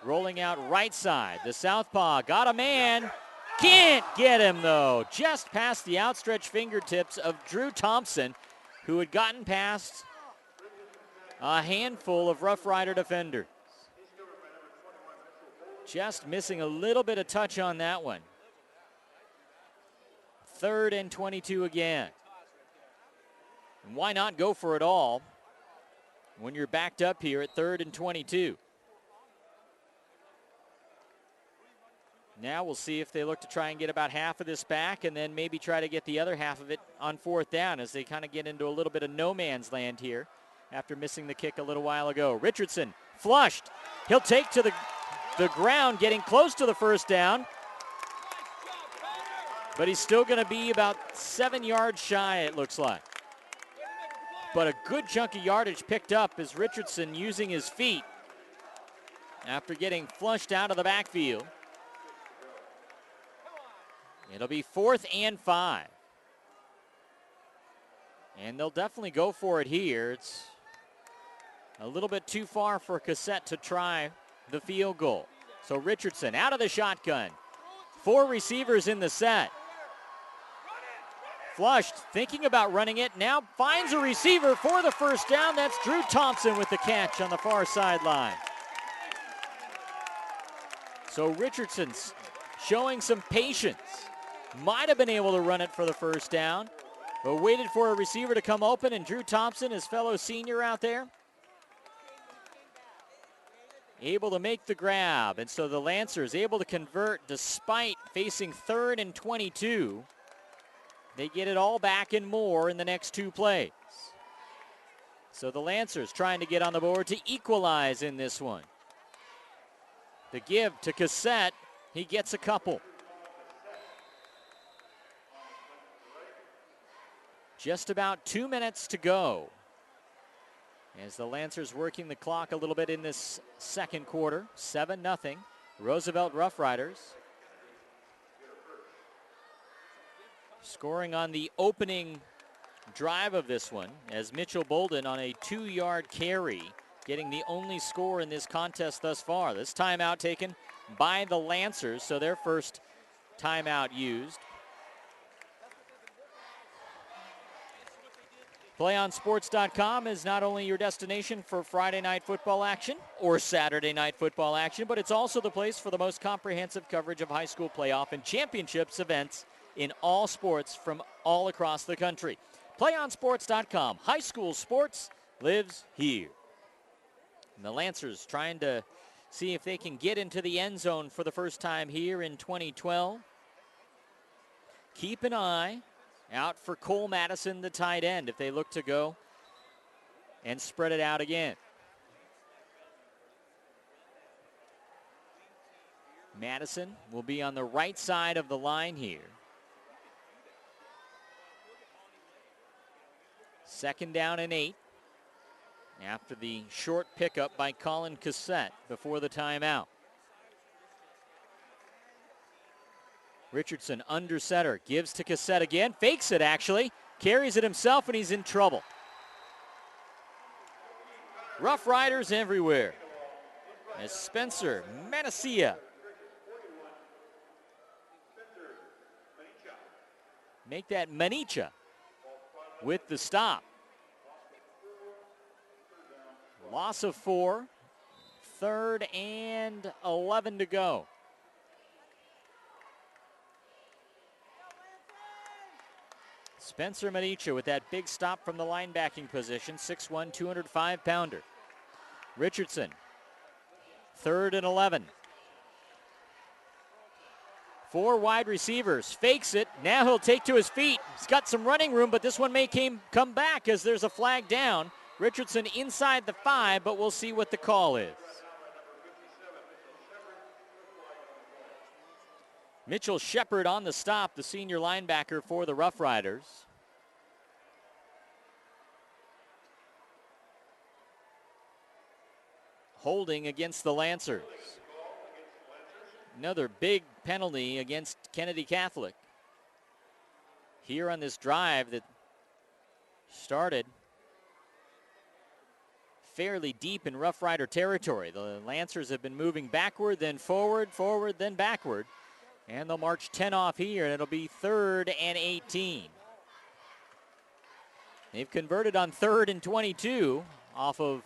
[SPEAKER 1] rolling out right side. The southpaw got a man. Can't get him, though. Just past the outstretched fingertips of Drew Thompson, who had gotten past a handful of Rough Rider defenders. Just missing a little bit of touch on that one. 3rd and 22 again. And why not go for it all when you're backed up here at 3rd and 22. Now we'll see if they look to try and get about half of this back and then maybe try to get the other half of it on 4th down as they kind of get into a little bit of no man's land here after missing the kick a little while ago. Richardson flushed. He'll take to the ground, getting close to the 1st down. But he's still going to be about 7 yards shy, it looks like. But a good chunk of yardage picked up as Richardson using his feet after getting flushed out of the backfield. It'll be 4th and 5. And they'll definitely go for it here. It's a little bit too far for Cassette to try the field goal. So Richardson out of the shotgun. 4 receivers in the set. Flushed, thinking about running it, now finds a receiver for the 1st down. That's Drew Thompson with the catch on the far sideline. So Richardson's showing some patience. Might have been able to run it for the 1st down, but waited for a receiver to come open, and Drew Thompson, his fellow senior out there, able to make the grab. And so the Lancers able to convert despite facing 3rd and 22. They get it all back and more in the next 2 plays. So the Lancers trying to get on the board to equalize in this one. The give to Cassette, he gets a couple. Just about 2 minutes to go as the Lancers working the clock a little bit in this 2nd quarter. 7-0, Roosevelt Rough Riders. Scoring on the opening drive of this one as Mitchell Bolden on a 2-yard carry, getting the only score in this contest thus far. This timeout taken by the Lancers, so their first timeout used. PlayOnSports.com is not only your destination for Friday night football action or Saturday night football action, but it's also the place for the most comprehensive coverage of high school playoff and championships events in all sports from all across the country. PlayOnSports.com. High school sports lives here. And the Lancers trying to see if they can get into the end zone for the first time here in 2012. Keep an eye out for Cole Madison, the tight end, if they look to go and spread it out again. Madison will be on the right side of the line here. 2nd down and 8 after the short pickup by Colin Cassette before the timeout. Richardson under center, gives to Cassette again, fakes it actually, carries it himself, and he's in trouble. Rough Riders everywhere as Spencer Manacia make that Manicha with the stop. Loss of 4, 3rd and 11 to go. Spencer Medici with that big stop from the linebacking position, 6'1", 205-pounder. Richardson, 3rd and 11. 4 wide receivers, fakes it. Now he'll take to his feet. He's got some running room, but this one may come back as there's a flag down. Richardson inside the 5, but we'll see what the call is. Mitchell Shepard on the stop, the senior linebacker for the Rough Riders. Holding against the Lancers. Another big penalty against Kennedy Catholic here on this drive that started fairly deep in Rough Rider territory. The Lancers have been moving backward, then forward, forward, then backward. And they'll march 10 off here, and it'll be 3rd and 18. They've converted on 3rd and 22 off of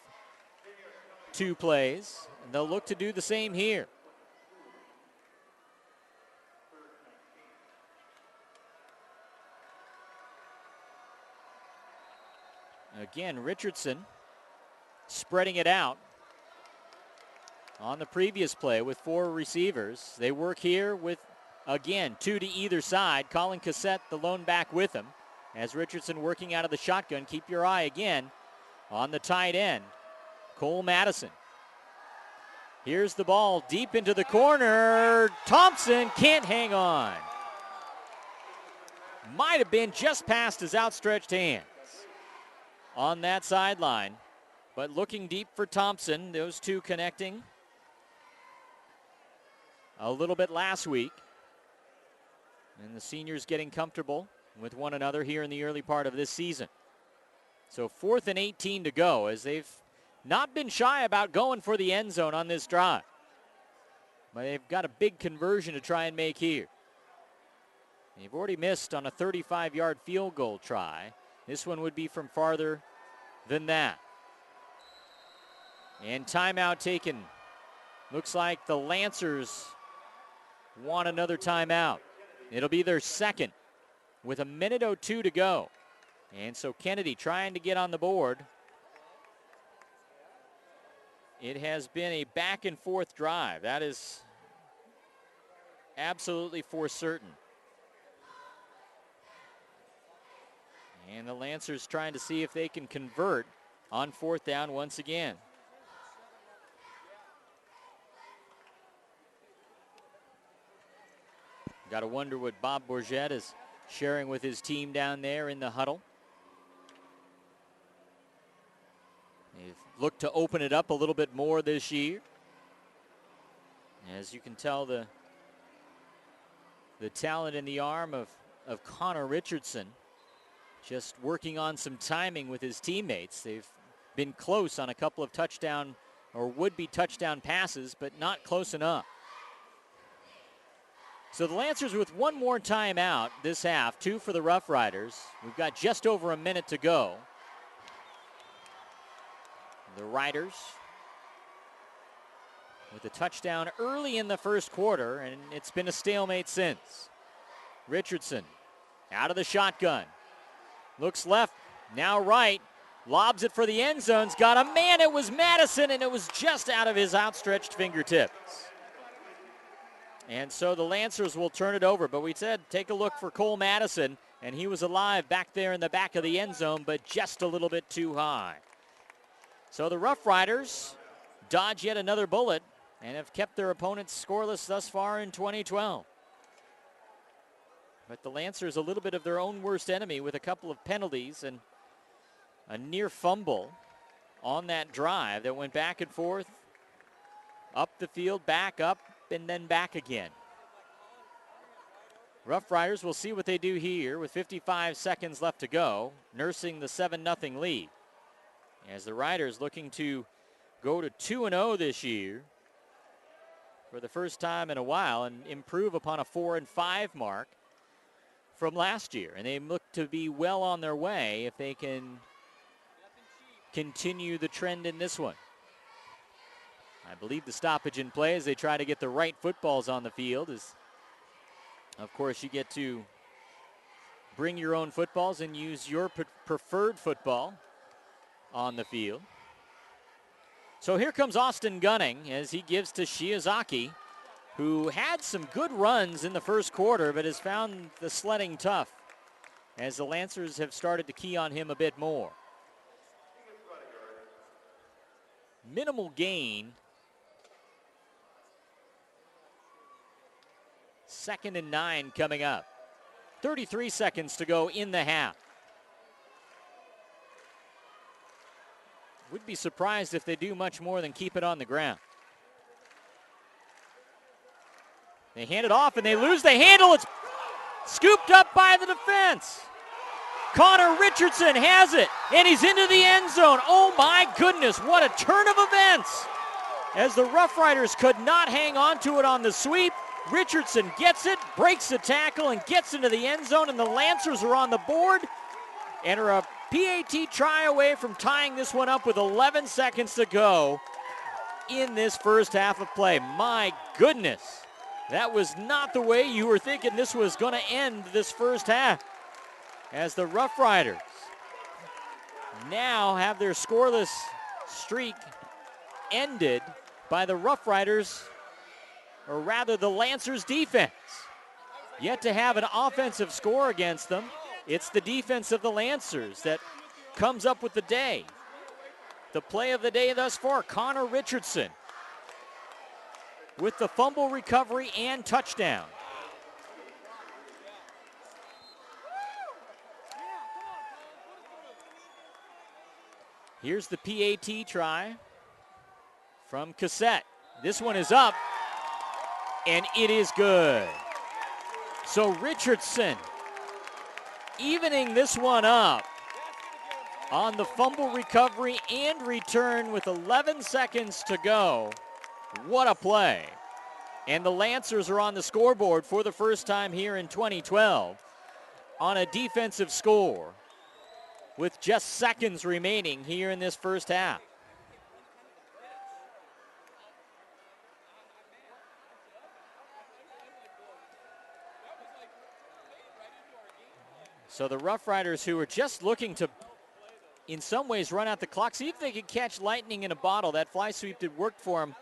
[SPEAKER 1] 2 plays. And they'll look to do the same here. Again, Richardson spreading it out on the previous play with 4 receivers. They work here with, again, 2 to either side. Colin Cassette, the lone back with him. As Richardson working out of the shotgun, keep your eye again on the tight end, Cole Madison. Here's the ball deep into the corner. Thompson can't hang on. Might have been just past his outstretched hands on that sideline. But looking deep for Thompson, those two connecting a little bit last week. And the seniors getting comfortable with one another here in the early part of this season. So 4th and 18 to go, as they've not been shy about going for the end zone on this drive. But they've got a big conversion to try and make here. They've already missed on a 35-yard field goal try. This one would be from farther than that. And timeout taken. Looks like the Lancers want another timeout. It'll be their second with 1:02 to go. And so Kennedy trying to get on the board. It has been a back and forth drive. That is absolutely for certain. And the Lancers trying to see if they can convert on 4th down once again. Got to wonder what Bob Bourget is sharing with his team down there in the huddle. They've looked to open it up a little bit more this year. As you can tell, the talent in the arm of Connor Richardson, just working on some timing with his teammates. They've been close on a couple of touchdown or would-be touchdown passes, but not close enough. So the Lancers with one more timeout this half, 2 for the Rough Riders. We've got just over a minute to go. The Riders with a touchdown early in the first quarter, and it's been a stalemate since. Richardson out of the shotgun. Looks left, now right. Lobs it for the end zone's got a man. It was Madison, and it was just out of his outstretched fingertips. And so the Lancers will turn it over. But we said take a look for Cole Madison, and he was alive back there in the back of the end zone, but just a little bit too high. So the Rough Riders dodge yet another bullet and have kept their opponents scoreless thus far in 2012. But the Lancers a little bit of their own worst enemy with a couple of penalties and a near fumble on that drive that went back and forth, up the field, back up, and then back again. Rough Riders will see what they do here with 55 seconds left to go, nursing the 7-0 lead. As the Riders looking to go to 2-0 this year for the first time in a while and improve upon a 4-5 mark from last year. And they look to be well on their way if they can continue the trend in this one. I believe the stoppage in play as they try to get the right footballs on the field is, of course, you get to bring your own footballs and use your preferred football on the field. So here comes Austin Gunning as he gives to Shiozaki, who had some good runs in the first quarter but has found the sledding tough as the Lancers have started to key on him a bit more. Minimal gain. 2nd and 9 coming up. 33 seconds to go in the half. Would be surprised if they do much more than keep it on the ground. They hand it off and they lose the handle. It's scooped up by the defense. Connor Richardson has it, and he's into the end zone. Oh my goodness, what a turn of events. As the Rough Riders could not hang on to it on the sweep, Richardson gets it, breaks the tackle, and gets into the end zone, and the Lancers are on the board and are a PAT try away from tying this one up with 11 seconds to go in this first half of play. My goodness, that was not the way you were thinking this was going to end this first half. As the Rough Riders now have their scoreless streak ended by the Rough Riders, or rather the Lancers defense. Yet to have an offensive score against them, it's the defense of the Lancers that comes up with the day. The play of the day thus far, Connor Richardson with the fumble recovery and touchdown. Here's the PAT try from Cassette. This one is up, and it is good. So Richardson evening this one up on the fumble recovery and return with 11 seconds to go. What a play. And the Lancers are on the scoreboard for the first time here in 2012 on a defensive score with just seconds remaining here in this first half. So the Rough Riders, who are just looking to, in some ways, run out the clock, see if they could catch lightning in a bottle. That fly sweep did work for them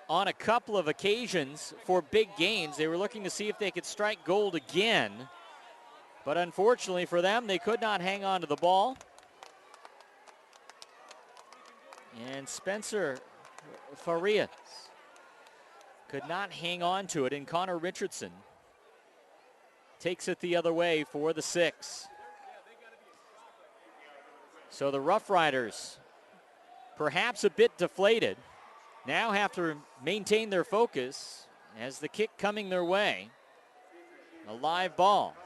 [SPEAKER 1] on a couple of occasions for big gains. They were looking to see if they could strike gold again. But unfortunately for them, they could not hang on to the ball. And Spencer Farias could not hang on to it, and Connor Richardson takes it the other way for the 6. So the Rough Riders, perhaps a bit deflated, now have to maintain their focus as the kick coming their way. A live ball.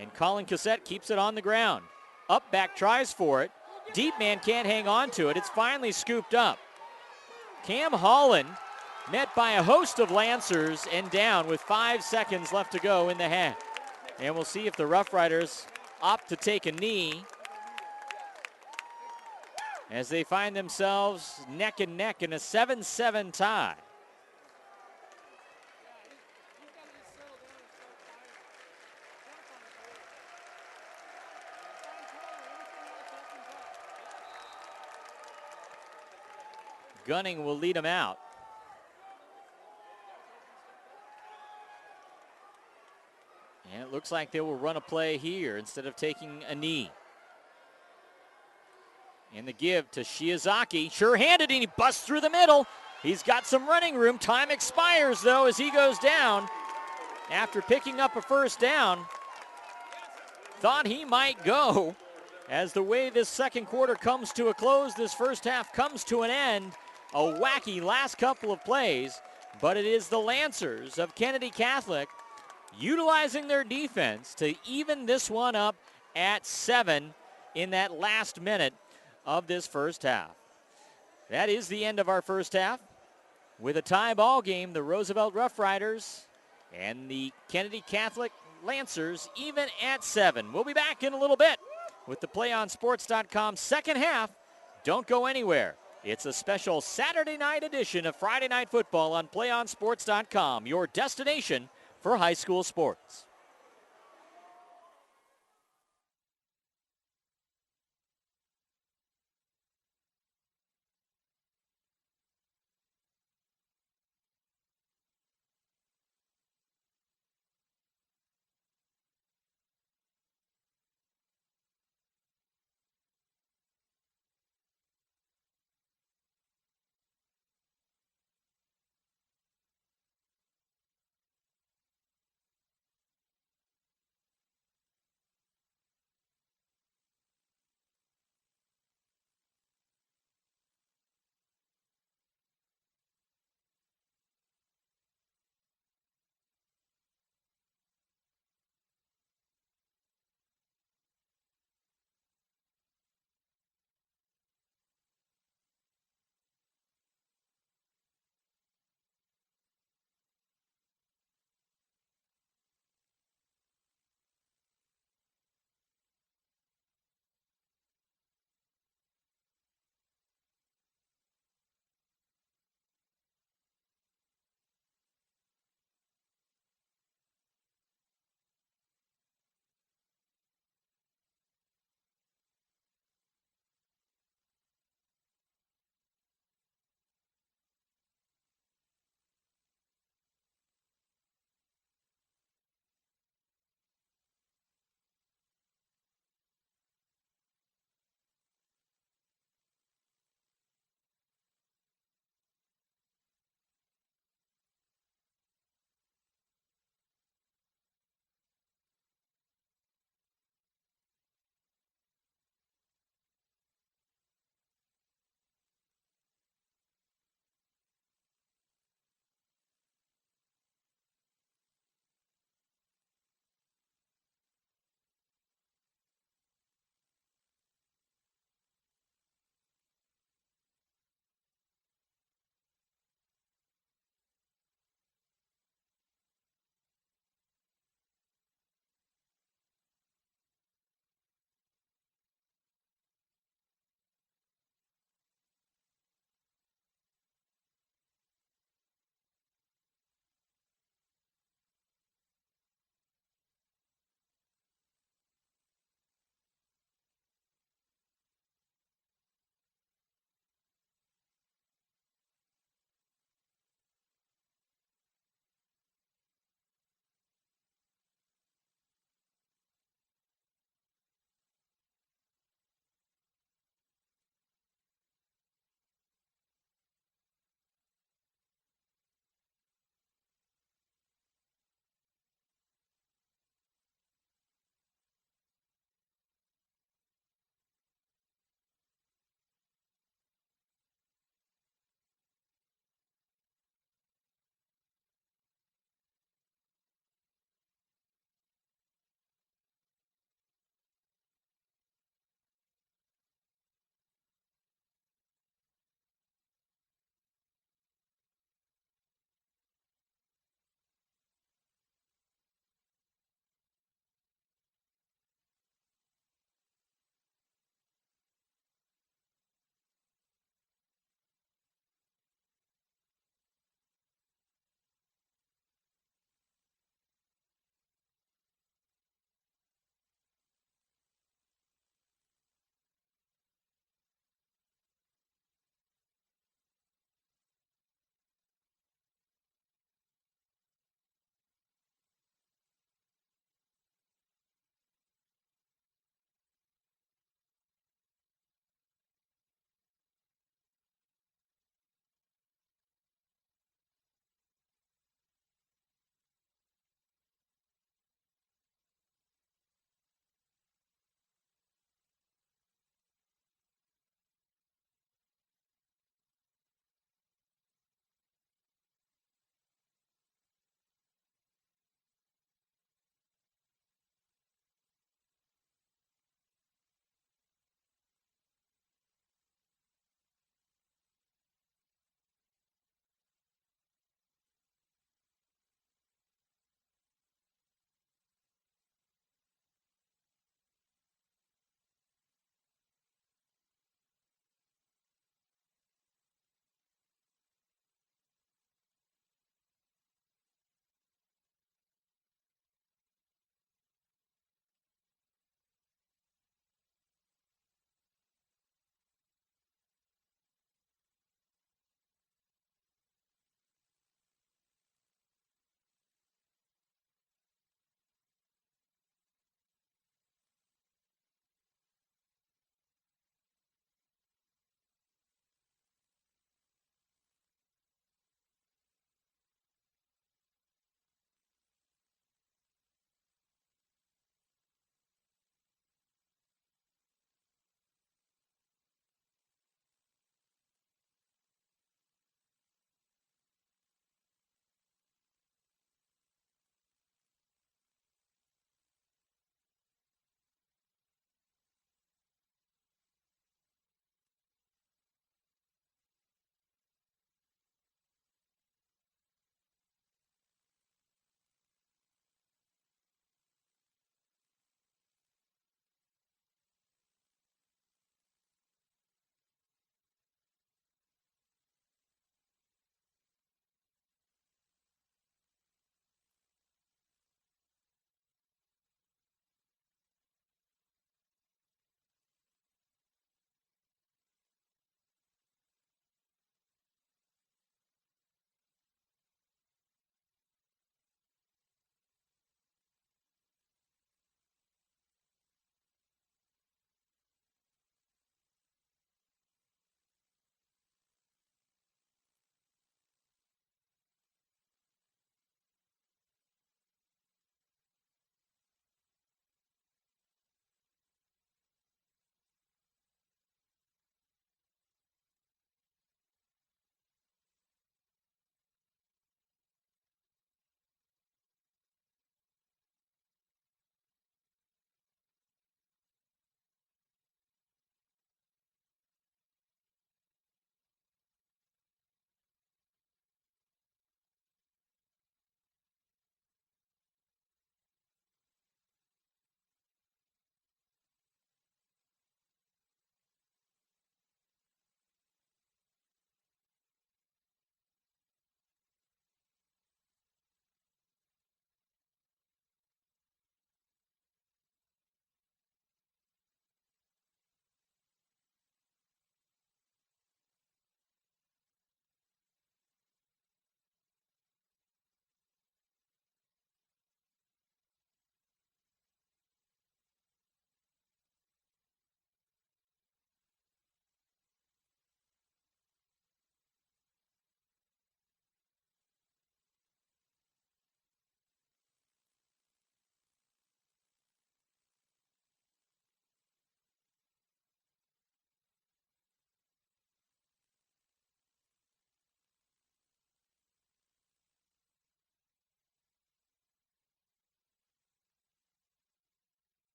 [SPEAKER 1] And Colin Cassette keeps it on the ground. Up back tries for it. Deep man can't hang on to it. It's finally scooped up. Cam Holland met by a host of Lancers and down with 5 seconds left to go in the half. And we'll see if the Rough Riders opt to take a knee as they find themselves neck and neck in a 7-7 tie. Gunning will lead them out. And it looks like they will run a play here instead of taking a knee. And the give to Shiozaki. Sure-handed, and he busts through the middle. He's got some running room. Time expires, though, as he goes down after picking up a first down. Thought he might go. As the way this second quarter comes to a close, this first half comes to an end. A wacky last couple of plays, but it is the Lancers of Kennedy Catholic utilizing their defense to even this one up at 7 in that last minute of this first half. That is the end of our first half. With a tie ball game, the Roosevelt Rough Riders and the Kennedy Catholic Lancers even at 7. We'll be back in a little bit with the PlayOnSports.com second half. Don't go anywhere. It's a special Saturday night edition of Friday Night Football on PlayOnSports.com, your destination for high school sports.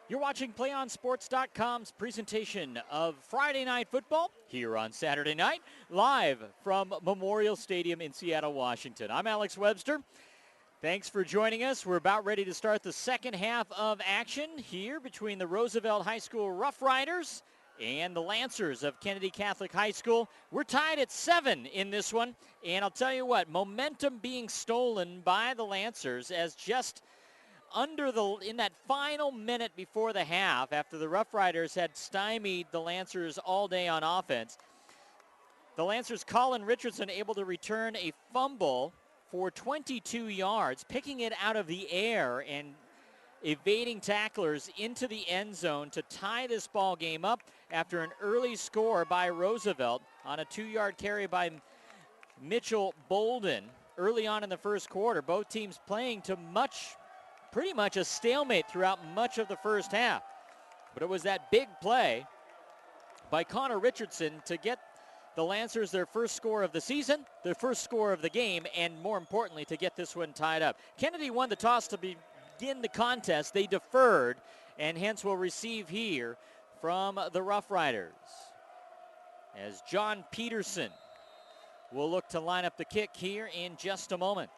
[SPEAKER 1] You're watching PlayOnSports.com's presentation of Friday Night Football here on Saturday night, live from Memorial Stadium in Seattle, Washington. I'm Alex Webster. Thanks for joining us. We're about ready to start the second half of action here between the Roosevelt High School Rough Riders and the Lancers of Kennedy Catholic High School. We're tied at 7 in this one, and I'll tell you what, momentum being stolen by the Lancers as just in that final minute before the half, after the Rough Riders had stymied the Lancers all day on offense, the Lancers' Colin Richardson able to return a fumble for 22 yards, picking it out of the air and evading tacklers into the end zone to tie this ball game up after an early score by Roosevelt on a 2-yard carry by Mitchell Bolden early on in the first quarter. Both teams playing to pretty much a stalemate throughout much of the first half. But it was that big play by Connor Richardson to get the Lancers their first score of the season, their first score of the game, and more importantly, to get this one tied up. Kennedy won the toss to begin the contest. They deferred, and hence will receive here from the Rough Riders, as John Peterson will look to line up the kick here in just a moment.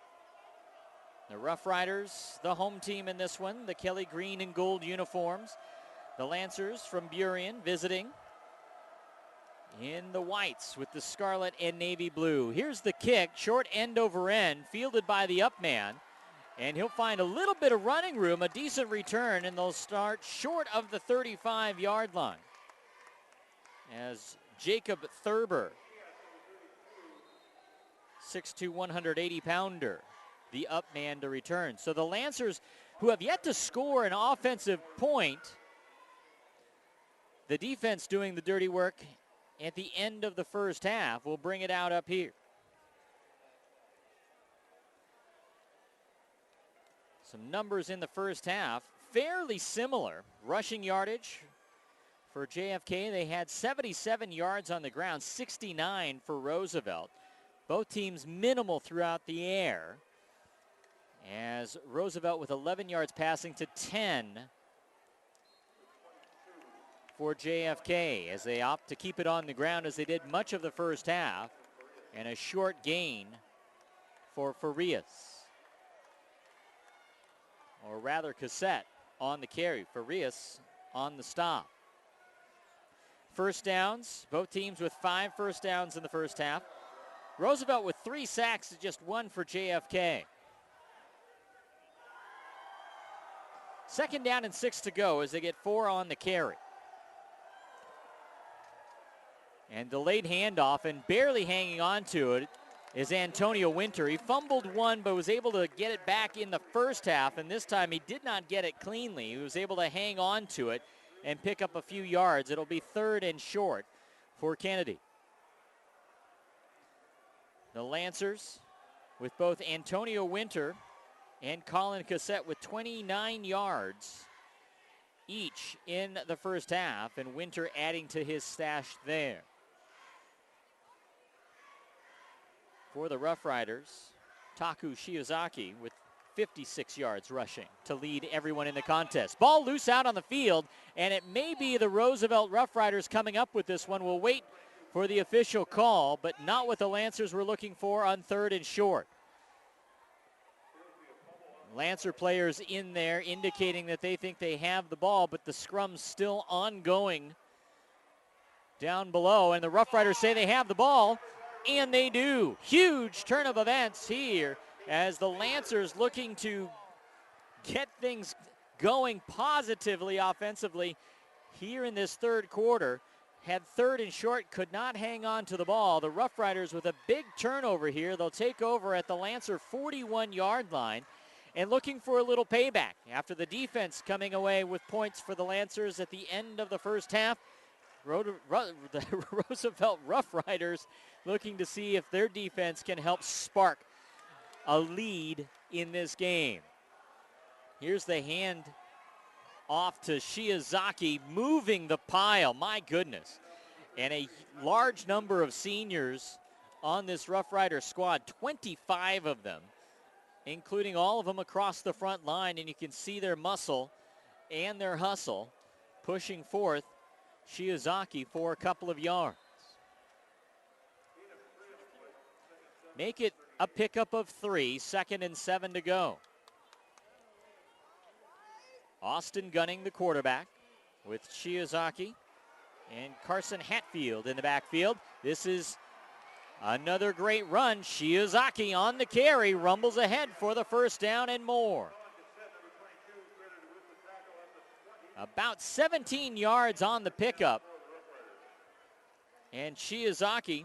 [SPEAKER 1] The Rough Riders, the home team in this one, the Kelly green and gold uniforms. The Lancers from Burien visiting in the whites with the scarlet and navy blue. Here's the kick, short end over end, fielded by the up man. And he'll find a little bit of running room, a decent return, and they'll start short of the 35-yard line. As Jacob Thurber, 6'2", 180-pounder, the up man to return. So the Lancers, who have yet to score an offensive point, the defense doing the dirty work at the end of the first half, will bring it out up here. Some numbers in the first half, fairly similar. Rushing yardage for JFK, they had 77 yards on the ground, 69 for Roosevelt. Both teams minimal throughout the air, as Roosevelt with 11 yards passing to 10 for JFK, as they opt to keep it on the ground as they did much of the first half, and a short gain for Farias. Or rather, Cassette on the carry. Farias on the stop. First downs, both teams with 5 first downs in the first half. Roosevelt with 3 sacks to just 1 for JFK. Second down and 6 to go as they get 4 on the carry. And delayed handoff, and barely hanging on to it is Antonio Winter. He fumbled one but was able to get it back in the first half, and this time he did not get it cleanly. He was able to hang on to it and pick up a few yards. It'll be 3rd and short for Kennedy. The Lancers with both Antonio Winter and Colin Cassette with 29 yards each in the first half, and Winter adding to his stash there. For the Rough Riders, Taku Shiozaki with 56 yards rushing to lead everyone in the contest. Ball loose out on the field, and it may be the Roosevelt Rough Riders coming up with this one. We'll wait for the official call, but not what the Lancers were looking for on 3rd and short. Lancer players in there indicating that they think they have the ball, but the scrum's still ongoing down below, and the Rough Riders say they have the ball, and they do. Huge turn of events here as the Lancers looking to get things going positively offensively here in this third quarter. Had 3rd and short, could not hang on to the ball. The Rough Riders with a big turnover here. They'll take over at the Lancer 41-yard line and looking for a little payback after the defense coming away with points for the Lancers at the end of the first half. The Roosevelt Rough Riders looking to see if their defense can help spark a lead in this game. Here's the hand off to Shiozaki, moving the pile. My goodness. And a large number of seniors on this Rough Rider squad, 25 of them, including all of them across the front line, and you can see their muscle and their hustle, pushing forth Shiozaki for a couple of yards. Make it a pickup of 3, 2nd and 7 to go. Austin Gunning, the quarterback, with Shiozaki and Carson Hatfield in the backfield. This is another great run. Shiozaki on the carry, rumbles ahead for the first down and more. About 17 yards on the pickup. And Shiozaki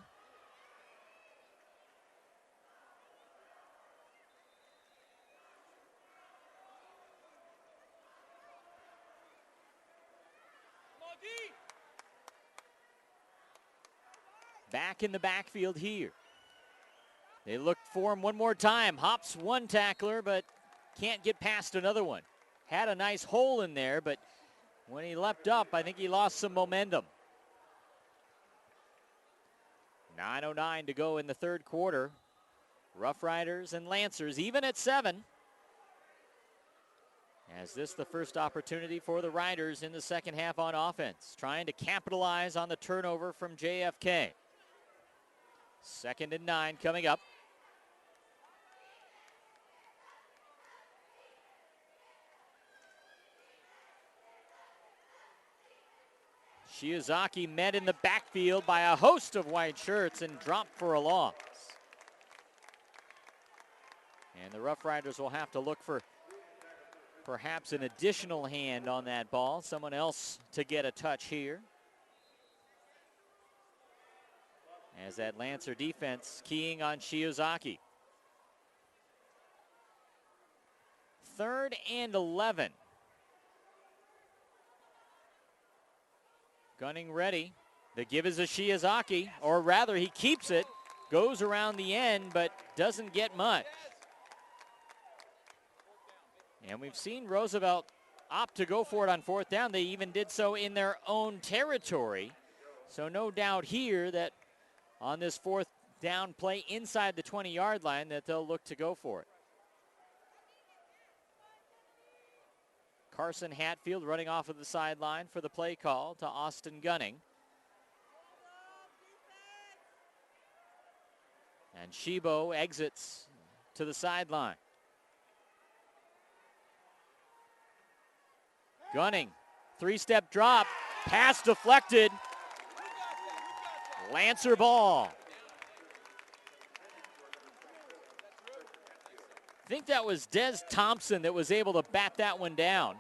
[SPEAKER 1] back in the backfield here. They look for him one more time. Hops one tackler, but can't get past another one. Had a nice hole in there, but when he leapt up, I think he lost some momentum. 9:09 to go in the third quarter. Rough Riders and Lancers even at 7. As this the first opportunity for the Riders in the second half on offense, trying to capitalize on the turnover from JFK. 2nd and 9 coming up. Shiozaki met in the backfield by a host of white shirts and dropped for a loss. And the Rough Riders will have to look for perhaps an additional hand on that ball. Someone else to get a touch here. As that Lancer defense keying on Shiozaki. 3rd and 11. Gunning ready. The give is a Shiozaki, or rather he keeps it, goes around the end, but doesn't get much. And we've seen Roosevelt opt to go for it on 4th down. They even did so in their own territory. So no doubt here that on this 4th down play inside the 20-yard line that they'll look to go for it. Carson Hatfield running off of the sideline for the play call to Austin Gunning. And Shibo exits to the sideline. Gunning, 3-step drop, pass deflected. Lancer ball. I think that was Des Thompson that was able to bat that one down.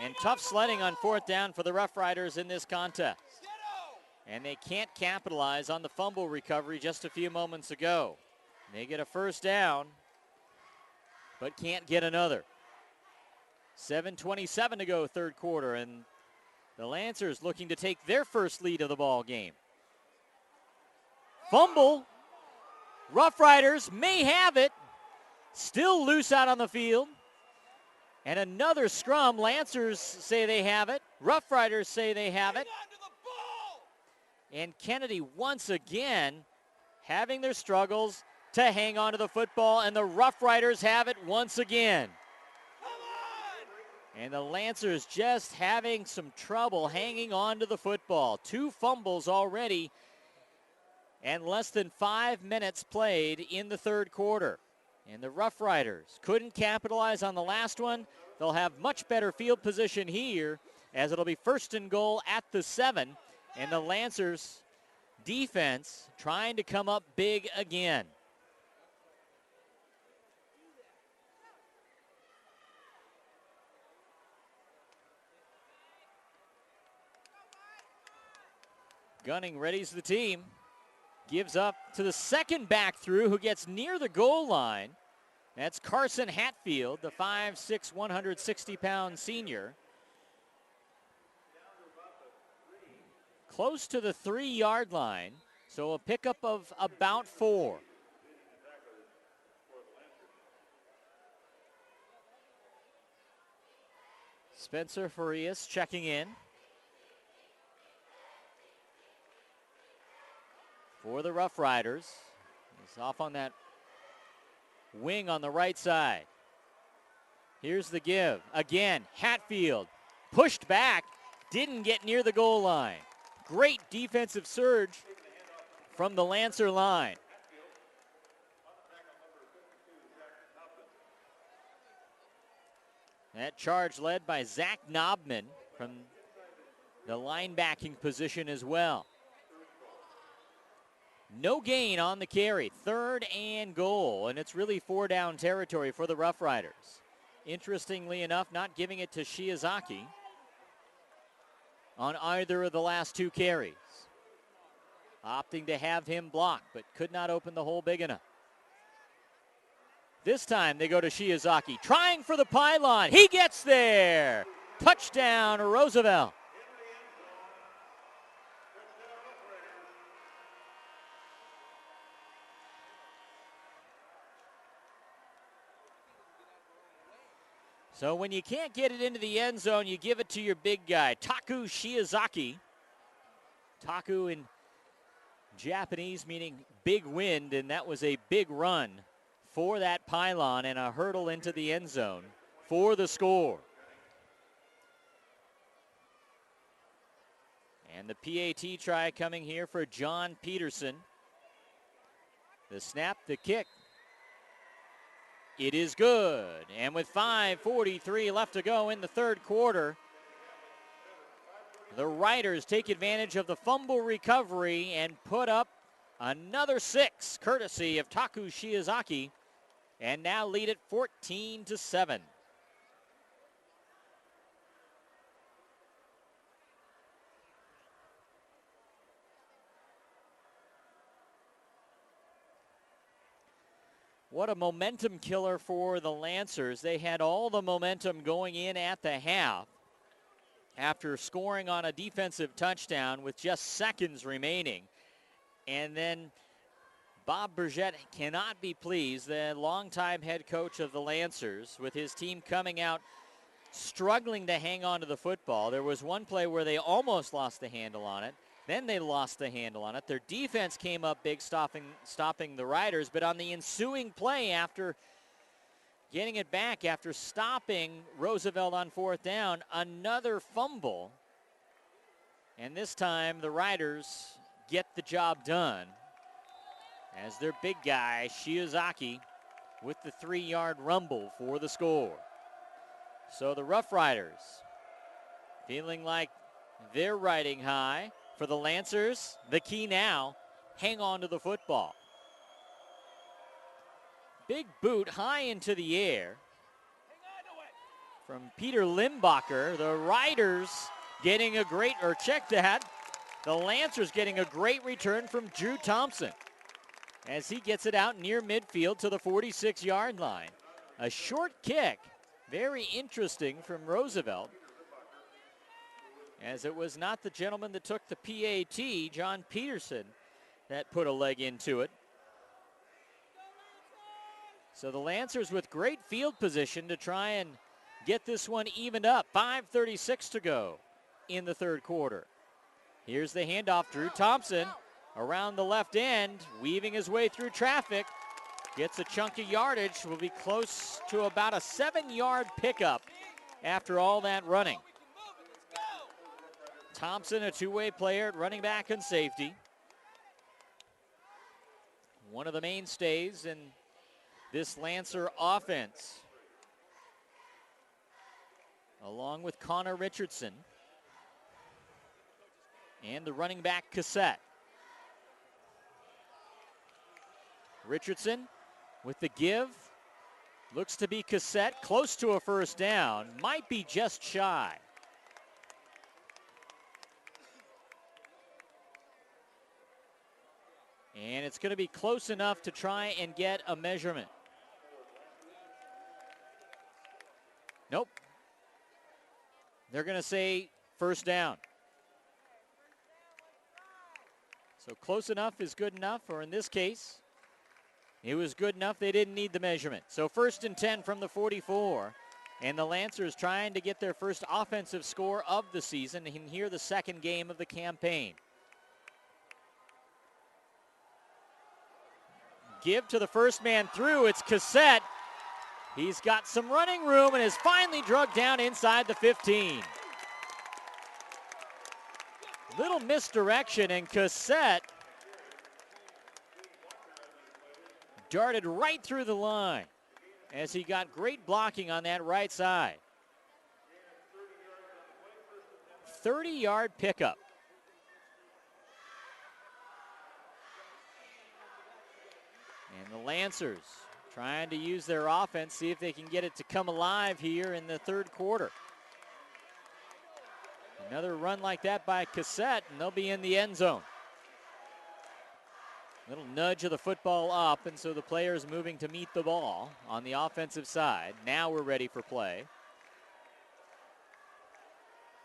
[SPEAKER 1] And tough sledding on 4th down for the Rough Riders in this contest. And they can't capitalize on the fumble recovery just a few moments ago. They get a first down, but can't get another. 7:27 to go, third quarter, and the Lancers looking to take their first lead of the ball game. Fumble. Rough Riders may have it. Still loose out on the field. And another scrum. Lancers say they have it. Rough Riders say they have it. And Kennedy once again having their struggles to hang on to the football, and the Rough Riders have it once again. And the Lancers just having some trouble hanging on to the football. 2 fumbles already and less than 5 minutes played in the third quarter. And the Rough Riders couldn't capitalize on the last one. They'll have much better field position here as it'll be 1st and goal at the 7. And the Lancers defense trying to come up big again. Gunning readies the team. Gives up to the second back through who gets near the goal line. That's Carson Hatfield, the 5'6", 160-pound senior. Close to the 3-yard line, so a pickup of about 4. Spencer Farias checking in for the Rough Riders. He's off on that wing on the right side. Here's the give. Again, Hatfield pushed back, didn't get near the goal line. Great defensive surge from the Lancer line. That charge led by Zach Knobman from the linebacking position as well. No gain on the carry. 3rd and goal, and it's really 4-down territory for the Rough Riders. Interestingly enough, not giving it to Shiozaki on either of the last 2 carries. Opting to have him block, but could not open the hole big enough. This time they go to Shiozaki, trying for the pylon. He gets there. Touchdown, Roosevelt. So when you can't get it into the end zone, you give it to your big guy, Taku Shiozaki. Taku in Japanese meaning big wind, and that was a big run for that pylon and a hurdle into the end zone for the score. And the PAT try coming here for John Peterson. The snap, the kick. It is good. And with 5:43 left to go in the 3rd quarter, the Riders take advantage of the fumble recovery and put up another 6, courtesy of Taku Shiozaki, and now lead it 14-7. What a momentum killer for the Lancers. They had all the momentum going in at the half after scoring on a defensive touchdown with just seconds remaining. And then Bob Burgett cannot be pleased, the longtime head coach of the Lancers, with his team coming out struggling to hang on to the football. There was one play where they almost lost the handle on it. Then they lost the handle on it. Their defense came up big, stopping the Riders. But on the ensuing play, after getting it back, after stopping Roosevelt on 4th down, another fumble. And this time the Riders get the job done as their big guy, Shiozaki, with the 3-yard rumble for the score. So the Rough Riders feeling like they're riding high. For the Lancers, the key now, hang on to the football. Big boot high into the air from Peter Limbacher. The Riders getting a great, or check that, the Lancers getting a great return from Drew Thompson as he gets it out near midfield to the 46-yard line. A short kick, very interesting from Roosevelt, as it was not the gentleman that took the PAT, John Peterson, that put a leg into it. So the Lancers with great field position to try and get this one evened up. 5:36 to go in the 3rd quarter. Here's the handoff. Drew Thompson around the left end, weaving his way through traffic. Gets a chunk of yardage. Will be close to about a 7-yard pickup after all that running. Thompson, a 2-way player at running back and safety. One of the mainstays in this Lancer offense, along with Connor Richardson and the running back Cassette. Richardson with the give. Looks to be Cassette, close to a 1st down. Might be just shy. And it's going to be close enough to try and get a measurement. Nope. They're going to say 1st down. So close enough is good enough, or in this case, it was good enough they didn't need the measurement. So 1st and 10 from the 44. And the Lancers trying to get their first offensive score of the season, and here the 2nd game of the campaign. Give to the first man through. It's Cassette. He's got some running room and is finally drugged down inside the 15. Little misdirection, and Cassette darted right through the line as he got great blocking on that right side. 30-yard pickup. And the Lancers trying to use their offense, see if they can get it to come alive here in the third quarter. Another run like that by Cassette, and they'll be in the end zone. Little nudge of the football up, and so the players moving to meet the ball on the offensive side. Now we're ready for play.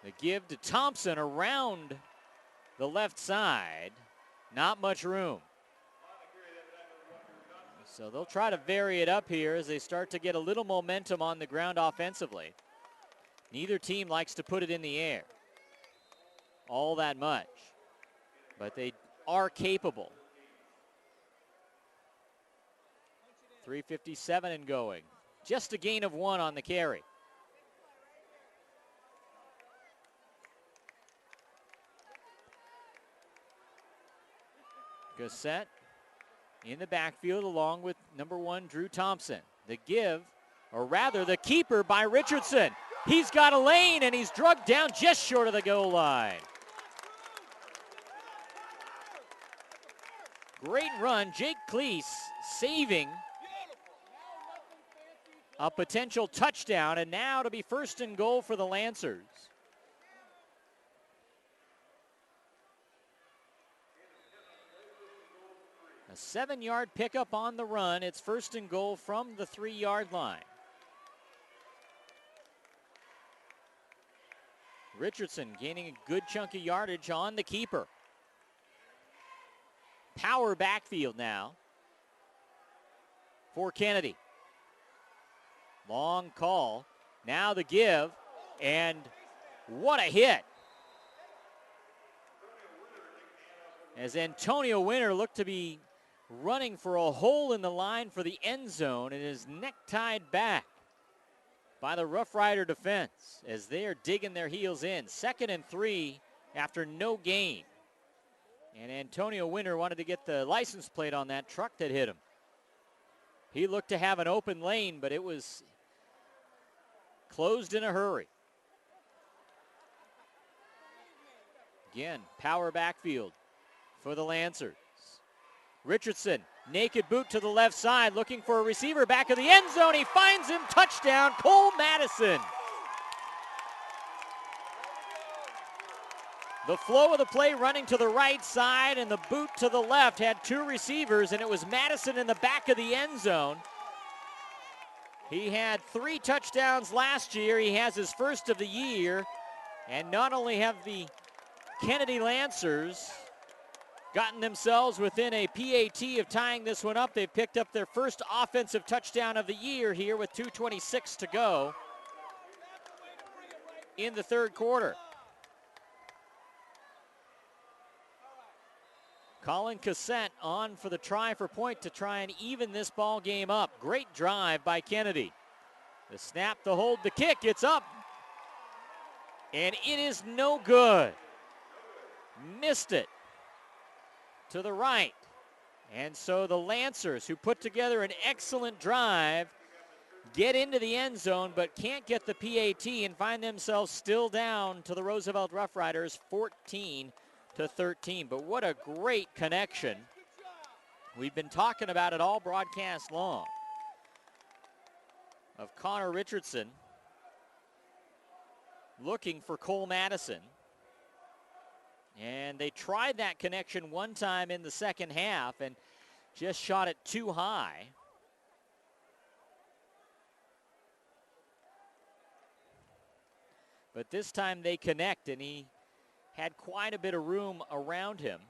[SPEAKER 1] The give to Thompson around the left side. Not much room. So they'll try to vary it up here as they start to get a little momentum on the ground offensively. Neither team likes to put it in the air all that much, but they are capable. 3:57 and going. Just a gain of 1 on the carry. Cassette in the backfield along with number 1, Drew Thompson. The give, or rather the keeper by Richardson. He's got a lane and he's drugged down just short of the goal line. Great run. Jake Cleese saving a potential touchdown, and now to be first and goal for the Lancers. A 7-yard pickup on the run. It's first and goal from the 3-yard line. Richardson gaining a good chunk of yardage on the keeper. Power backfield now for Kennedy. Long call. Now the give, and what a hit. As Antonio Winter looked to be running for a hole in the line for the end zone, and is necktied back by the Rough Rider defense as they are digging their heels in. 2nd and 3 after no gain. And Antonio Winter wanted to get the license plate on that truck that hit him. He looked to have an open lane, but it was closed in a hurry. Again, power backfield for the Lancers. Richardson, naked boot to the left side, looking for a receiver back of the end zone. He finds him, touchdown, Cole Madison. The flow of the play running to the right side, and the boot to the left had 2 receivers, and it was Madison in the back of the end zone. He had 3 touchdowns last year. He has his first of the year. And not only have the Kennedy Lancers gotten themselves within a PAT of tying this one up, they've picked up their first offensive touchdown of the year here with 2:26 to go in the third quarter. Colin Cassette on for the try for point to try and even this ball game up. Great drive by Kennedy. The snap, the hold, the kick, it's up. And it is no good. Missed it to the right. And so the Lancers, who put together an excellent drive, get into the end zone but can't get the PAT and find themselves still down to the Roosevelt Rough Riders 14-13. But what a great connection. We've been talking about it all broadcast long of Connor Richardson looking for Cole Madison. And they tried that connection one time in the second half and just shot it too high. But this time they connect, and he had quite a bit of room around him.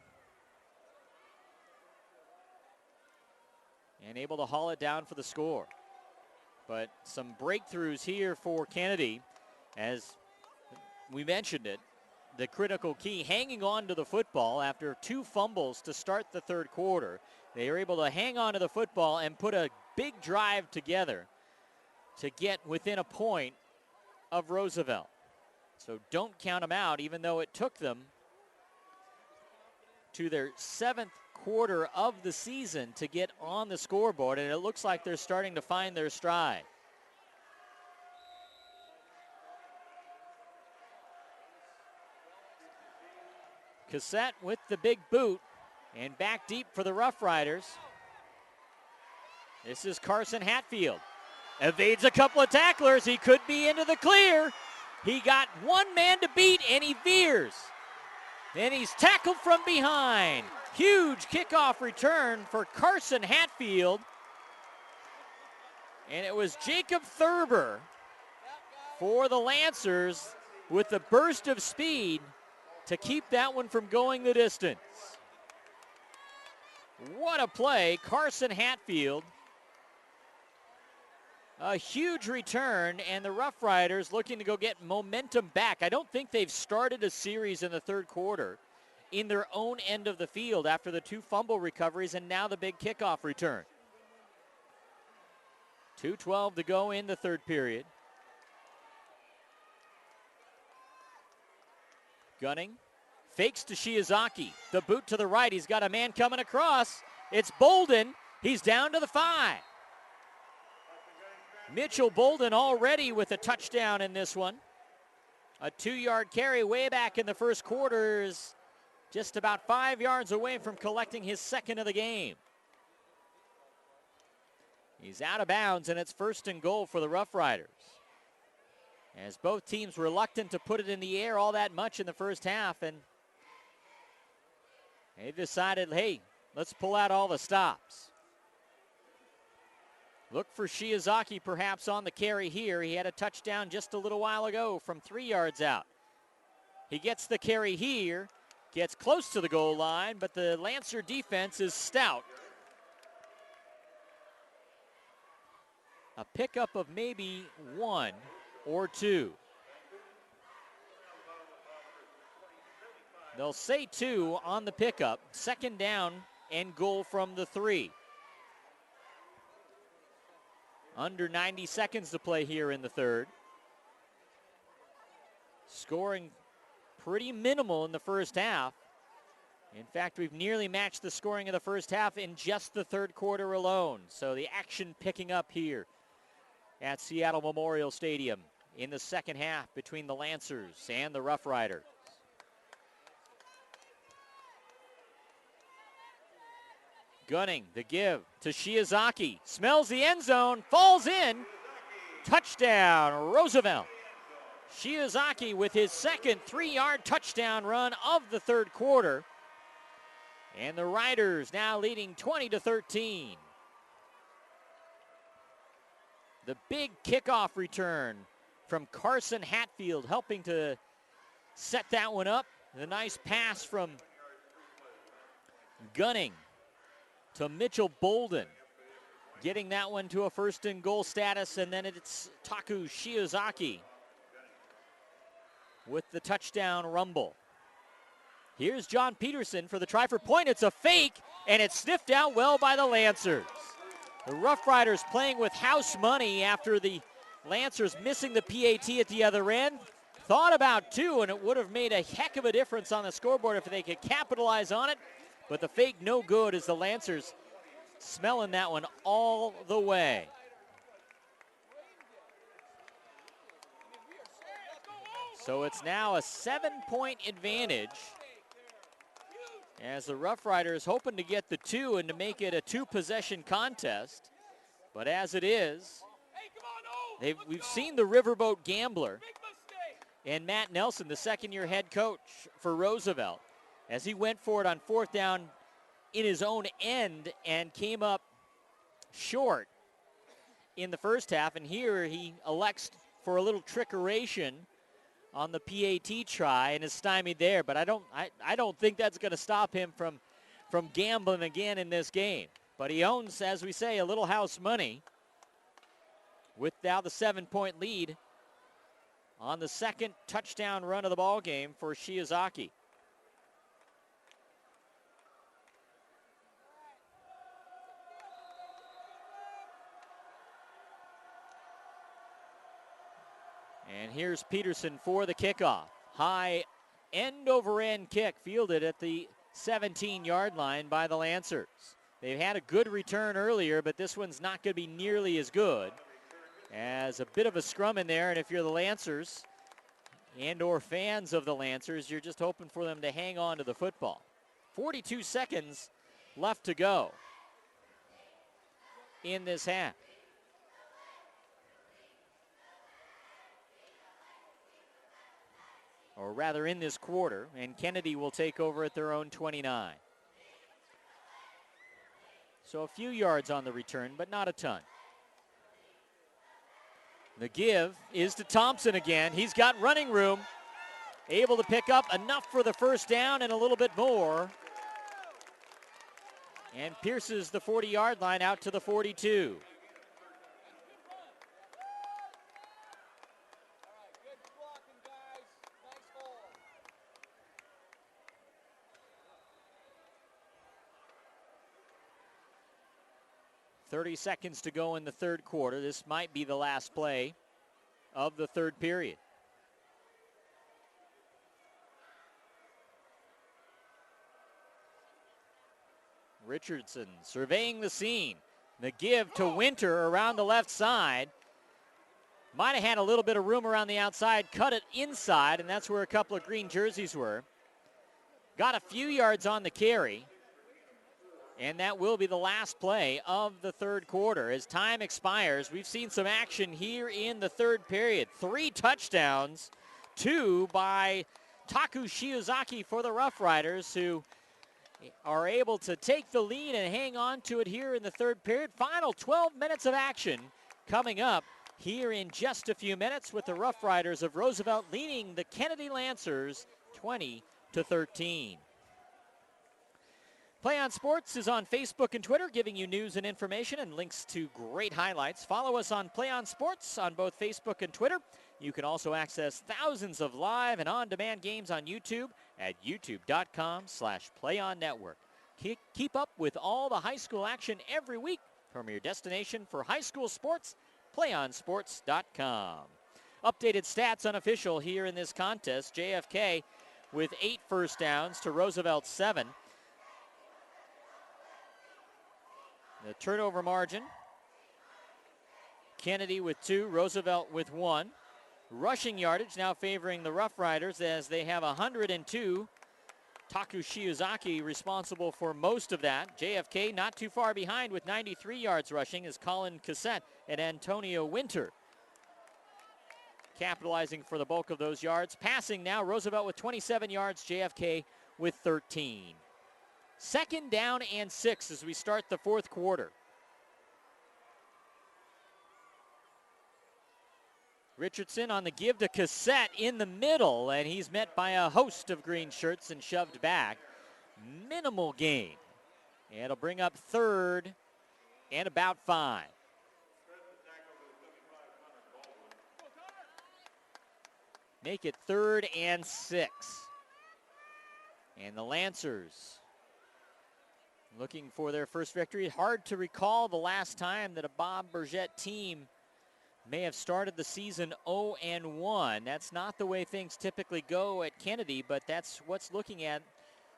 [SPEAKER 1] And able to haul it down for the score. But some breakthroughs here for Kennedy, as we mentioned it. The critical key, hanging on to the football after 2 fumbles to start the third quarter. They are able to hang on to the football and put a big drive together to get within a point of Roosevelt. So don't count them out, even though it took them to their 7th quarter of the season to get on the scoreboard, and it looks like they're starting to find their stride. Cassette with the big boot and back deep for the Rough Riders. This is Carson Hatfield. Evades a couple of tacklers. He could be into the clear. He got one man to beat, and he veers. Then he's tackled from behind. Huge kickoff return for Carson Hatfield. And it was Jacob Thurber for the Lancers with the burst of speed to keep that one from going the distance. What a play, Carson Hatfield. A huge return, and the Rough Riders looking to go get momentum back. I don't think they've started a series in the third quarter in their own end of the field after the 2 fumble recoveries and now the big kickoff return. 2:12 to go in the third period. Gunning fakes to Shiozaki. The boot to the right. He's got a man coming across. It's Bolden. He's down to the 5. Mitchell Bolden already with a touchdown in this one. A 2-yard carry way back in the first quarter is just about 5 yards away from collecting his 2nd of the game. He's out of bounds, and it's 1st and goal for the Rough Riders. As both teams reluctant to put it in the air all that much in the first half, and they decided, hey, let's pull out all the stops. Look for Shiozaki perhaps on the carry here. He had a touchdown just a little while ago from 3 yards out. He gets the carry here, gets close to the goal line, but the Lancer defense is stout. A pickup of maybe 1 or 2. They'll say 2 on the pickup. 2nd down and goal from the 3. Under 90 seconds to play here in the third. Scoring pretty minimal in the first half. In fact, we've nearly matched the scoring of the first half in just the third quarter alone. So the action picking up here at Seattle Memorial Stadium in the second half between the Lancers and the Rough Riders. Gunning, the give to Shiozaki. Smells the end zone, falls in. Touchdown, Roosevelt. Shiozaki with his 2nd 3-yard touchdown run of the third quarter. And the Riders now leading 20-13. The big kickoff return from Carson Hatfield helping to set that one up. The nice pass from Gunning to Mitchell Bolden, getting that one to a 1st and goal status, and then it's Taku Shiozaki with the touchdown rumble. Here's John Peterson for the try for point. It's a fake, and it's sniffed out well by the Lancers. The Rough Riders playing with house money after the Lancers missing the PAT at the other end. Thought about 2, and it would have made a heck of a difference on the scoreboard if they could capitalize on it. But the fake no good as the Lancers smelling that one all the way. So it's now a 7-point advantage as the Rough Riders hoping to get the 2 and to make it a 2-possession contest. But as it is, we've seen the Riverboat Gambler and Matt Nelson, the 2nd-year head coach for Roosevelt, as he went for it on 4th down in his own end and came up short in the first half. And here he elects for a little trickeration on the PAT try and is stymied there. But I don't think that's going to stop him from gambling again in this game. But he owns, as we say, a little house money with now the 7-point lead on the 2nd touchdown run of the ball game for Shiozaki. And here's Peterson for the kickoff. High end-over-end kick fielded at the 17-yard line by the Lancers. They've had a good return earlier, but this one's not going to be nearly as good. As a bit of a scrum in there, and if you're the Lancers and or fans of the Lancers, you're just hoping for them to hang on to the football. 42 seconds left to go in this half. Or rather in this quarter, and Kennedy will take over at their own 29. So a few yards on the return, but not a ton. The give is to Thompson again. He's got running room, able to pick up enough for the first down and a little bit more. And pierces the 40-yard line out to the 42. .30 seconds to go in the third quarter. This might be the last play of the third period. Richardson surveying the scene. The give to Winter around the left side. Might have had a little bit of room around the outside, cut it inside, and that's where a couple of green jerseys were. Got a few yards on the carry. And that will be the last play of the third quarter. As time expires, we've seen some action here in the third period. 3 touchdowns, 2 by Taku Shiozaki for the Rough Riders, who are able to take the lead and hang on to it here in the third period. Final 12 minutes of action coming up here in just a few minutes, with the Rough Riders of Roosevelt leading the Kennedy Lancers 20-13. Play on Sports is on Facebook and Twitter, giving you news and information and links to great highlights. Follow us on Play on Sports on both Facebook and Twitter. You can also access thousands of live and on-demand games on YouTube at youtube.com/playonnetwork. Keep up with all the high school action every week from your destination for high school sports, playonsports.com. Updated stats unofficial here in this contest. JFK with 8 first downs to Roosevelt's 7. The turnover margin, Kennedy with 2, Roosevelt with 1. Rushing yardage now favoring the Rough Riders as they have 102. Taku Shiozaki responsible for most of that. JFK not too far behind with 93 yards rushing is Colin Cassette and Antonio Winter, capitalizing for the bulk of those yards. Passing now, Roosevelt with 27 yards, JFK with 13. 2nd down and 6 as we start the fourth quarter. Richardson on the give to Cassette in the middle, and he's met by a host of green shirts and shoved back. Minimal gain. And it'll bring up 3rd and about 5. Make it 3rd and 6. And the Lancers looking for their first victory. Hard to recall the last time that a Bob Burgett team may have started the season 0-1. That's not the way things typically go at Kennedy, but that's what's looking at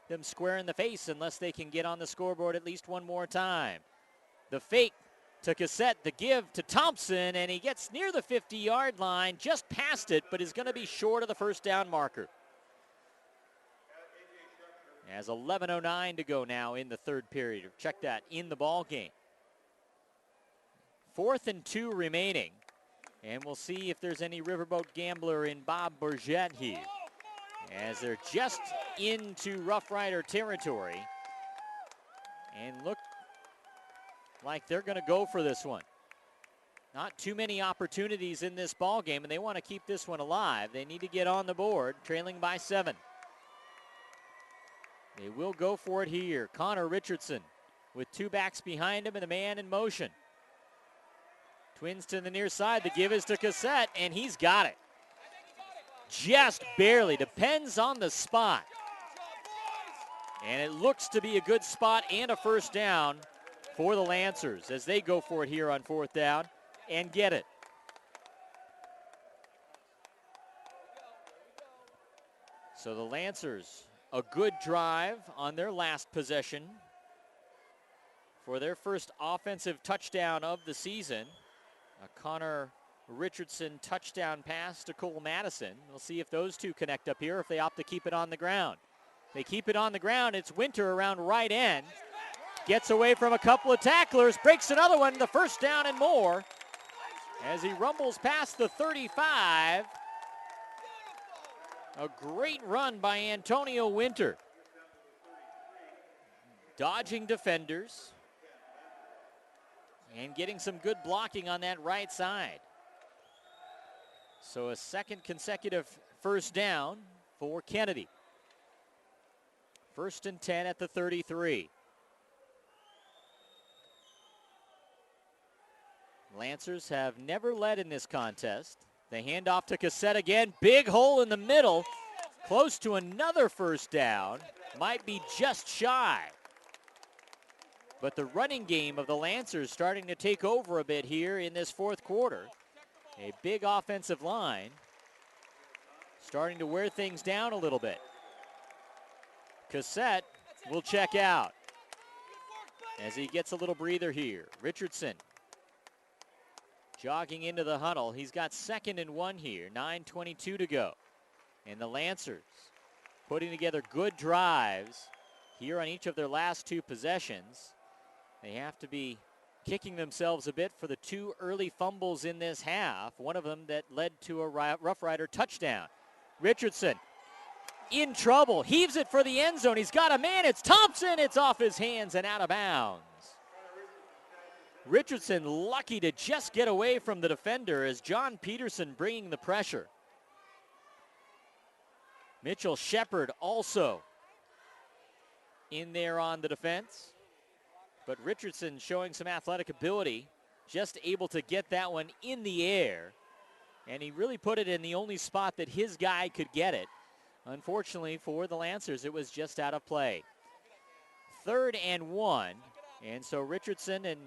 [SPEAKER 1] them square in the face unless they can get on the scoreboard at least one more time. The fake to Cassette, the give to Thompson, and he gets near the 50-yard line, just past it, but is going to be short of the first down marker. As 11:09 to go now in the third period. Check that, in the ball game. 4th and 2 remaining. And we'll see if there's any riverboat gambler in Bob Burgett here, as they're just into Rough Rider territory and look like they're going to go for this one. Not too many opportunities in this ball game, and they want to keep this one alive. They need to get on the board, trailing by 7. They will go for it here. Connor Richardson with 2 backs behind him and a man in motion. Twins to the near side. The give is to Cassette, and he's got it. Just barely. Depends on the spot. And it looks to be a good spot and a first down for the Lancers as they go for it here on 4th down and get it. So the Lancers, a good drive on their last possession for their first offensive touchdown of the season. A Connor Richardson touchdown pass to Cole Madison. We'll see if those two connect up here, if they opt to keep it on the ground. They keep it on the ground. It's Winter around right end. Gets away from a couple of tacklers, breaks another one, the first down and more. As he rumbles past the 35. A great run by Antonio Winter. Dodging defenders and getting some good blocking on that right side. So a second consecutive first down for Kennedy. 1st and 10 at the 33. Lancers have never led in this contest. The handoff to Cassette again. Big hole in the middle. Close to another first down. Might be just shy. But the running game of the Lancers starting to take over a bit here in this fourth quarter. A big offensive line starting to wear things down a little bit. Cassette will check out as he gets a little breather here. Richardson jogging into the huddle. He's got 2nd and 1 here, 9:22 to go. And the Lancers putting together good drives here on each of their last 2 possessions. They have to be kicking themselves a bit for the 2 early fumbles in this half. One of them that led to a Rough Rider touchdown. Richardson in trouble, heaves it for the end zone. He's got a man, it's Thompson. It's off his hands and out of bounds. Richardson lucky to just get away from the defender as John Peterson bringing the pressure. Mitchell Shepard also in there on the defense. But Richardson showing some athletic ability, just able to get that one in the air. And he really put it in the only spot that his guy could get it. Unfortunately for the Lancers, it was just out of play. 3rd and 1. And so Richardson and